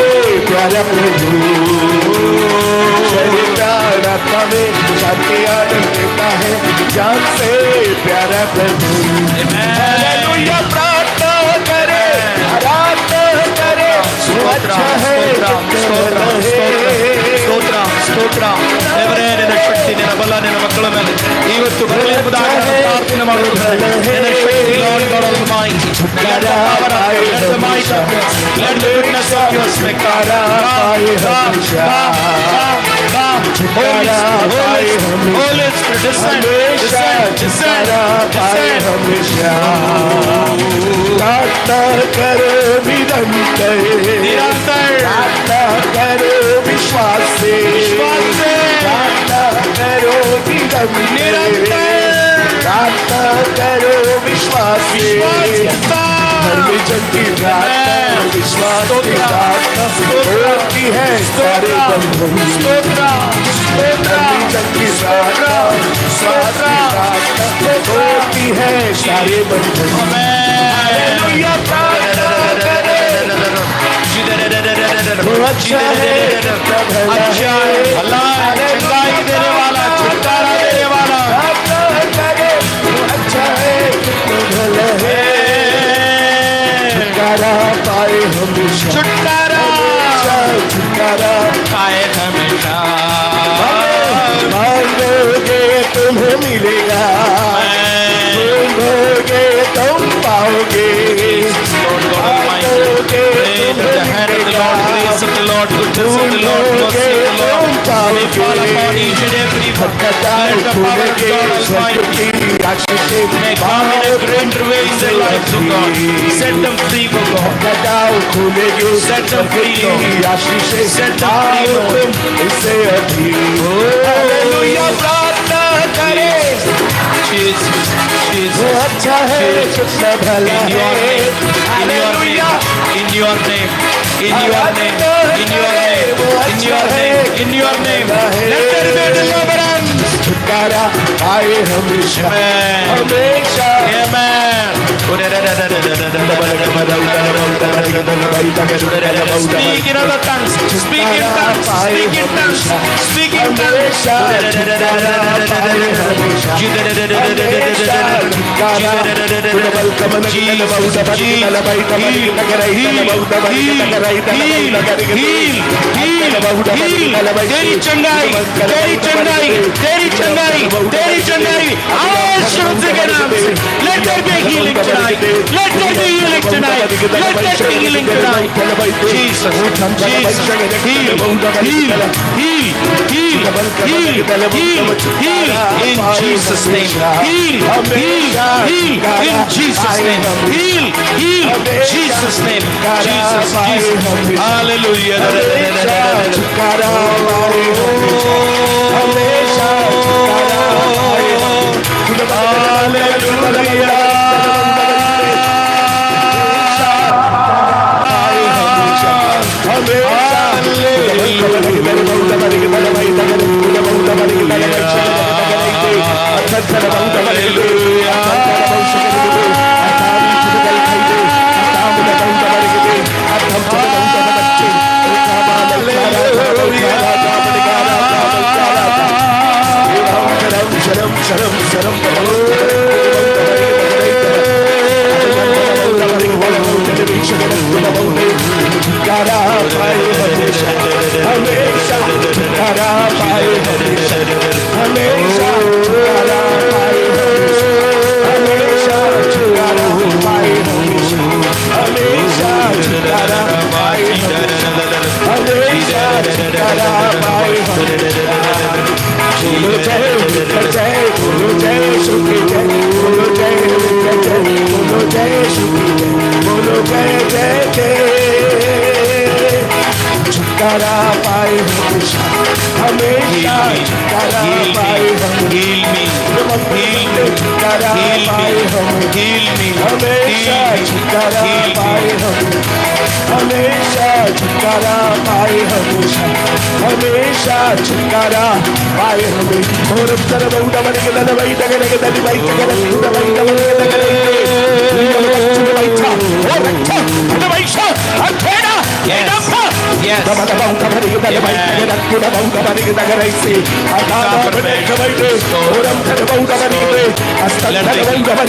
प्यारा प्रभु। तेरे प्राण आत्मा में शांति आनंद देता है, जान से प्यारा प्रभु। हालेलुया, प्रार्थना करे, आराधना करे, अच्छा है, ಶಕ್ತಿ ನಿನ್ನ ಬಲ ನಿನ್ನ ಮಕ್ಕಳ ಮೇಲೆ ಇವತ್ತು ಬರಲಿ ಎಂಬುದಾಗಿ ಪ್ರಾರ್ಥನೆ ಮಾಡುವುದರಲ್ಲಿ ನಿನ್ನ ಶಕ್ತಿ Lord God Almighty, let the power of God, let the might of God, let the goodness of your spirit come, Holy Spirit, descend, प्रार्थना करो निरंतर, प्रार्थना करो विश्वास से, प्रार्थना करो निरंतर, प्रार्थना करो विश्वास से, घर में चलती प्रार्थना विश्वास की प्रार्थना होती है सारे बंधन, चलती प्रार्थना होती है सारे बंधन। हालेलुया, प्रार्थना करे, अच्छा है, अच्छा है, अल्लाह चंगाई देने वाला, छुटकारा देने वाला, अच्छा है, छुटकारा पाए हमेशा, छुटकारा छुटकारा पाए हमेशा। मांगोगे तुम्हें मिलेगा, ढूंढोगे तुम पाओगे, मांगोगे Grace of the Lord, goodness of the Lord, mercy of the Lord, may fall upon each and every one. Let the power of God Almighty may come in a greater way in their lives, O God. Set them free, O God. Set them free, Lord. Set them free, Lord. Hallelujah, प्रार्थना करे, Jesus, वो अच्छा है, कितना भला है, hallelujah, in your name, in your name, in your name, in your name, in your name, let there be deliverance. छुटकारा आए हमेशा, हमेशा, Amen. Speak in other tongues, speak in tongues, speak in tongues, speak in tongues. तेरी चंगाई, तेरी चंगाई, तेरी चंगाई, तेरी चंगाई आज शुरू के नाम से let there be healing tonight, let there be healing tonight, let there be healing tonight. Jesus, Jesus, heal, heal, heal, heal, heal, heal, heal in Jesus' name, heal, heal, heal in Jesus' name, heal, heal, Jesus' name, Jesus, Jesus, hallelujah. छुटकारा हमारे हमेशा, Hallelujah. हमेशा छुटकारा पाए हमेशा, हमेशा छुटकारा पाए हम, heal me, छुटकारा पाए हम, हमेशा छुटकारा पाए हम, हमेशा छुटकारा पाए हमेशा, हमेशा छुटकारा पाए हमें। और तर बहुत बड़ी के दवाई तक के दवाई तक के दवाई तक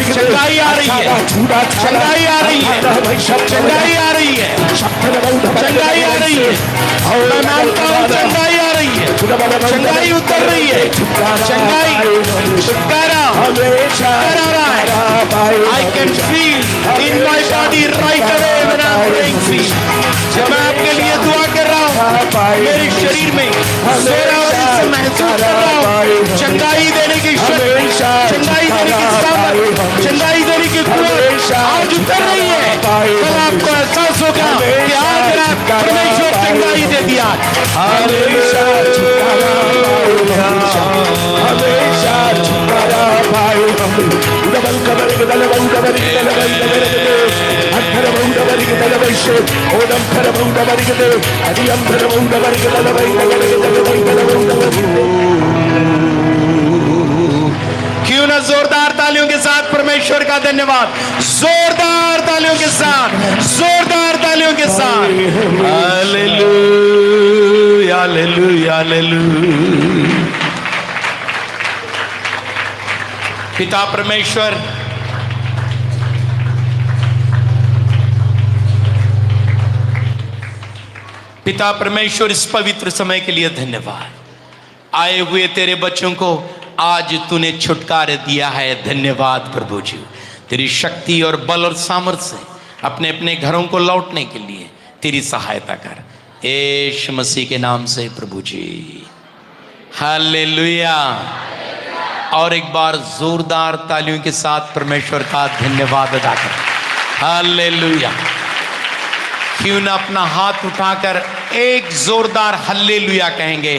चंगाई आ रही है, चंगाई आ रही है, चंगाई आ रही है, चंगाई आ रही है, मैं मानता हूँ चंगाई आ रही है, चंगाई उतर रही है, चंगाई छुटकारा आ रहा है। I can feel in my body right away when I'm praying for you. जब मैं आपके लिए दुआ कर रहा हूँ, मेरे शरीर में जोरावरी से महसूस कर रहा हूँ चंगाई देने की शक्ति, चंगाई देने की सामर्थ, चंगाई देने की कुवत आज उतर रही है। कल आपको एहसास होगा कि आज रात परमेश्वर चंगाई दे दिया। हमेशा छुटकारा पाए हम, डबल कबर के दल बहु कबर के दल बहु कबर के अंतर बहु कबर के दल वैसे ओदम कर बहु कबर के दल अधियम कर बहु कबर के दल बहु कबर के दल बहु कबर के। क्यों ना जोरदार तालियों के साथ परमेश्वर का धन्यवाद, जोरदार तालियों के साथ, जोरदार तालियों के साथ। Hallelujah, hallelujah, hallelujah. पिता परमेश्वर, पिता परमेश्वर, इस पवित्र समय के लिए धन्यवाद। आए हुए तेरे बच्चों को आज तूने छुटकारा दिया है, धन्यवाद प्रभु जी। तेरी शक्ति और बल और सामर्थ्य से अपने अपने घरों को लौटने के लिए तेरी सहायता कर, यीशु मसीह के नाम से प्रभु जी। हालेलुया। और एक बार जोरदार तालियों के साथ परमेश्वर का धन्यवाद अदा कर। हालेलुया। क्यों ना अपना हाथ उठाकर एक जोरदार हालेलुया कहेंगे।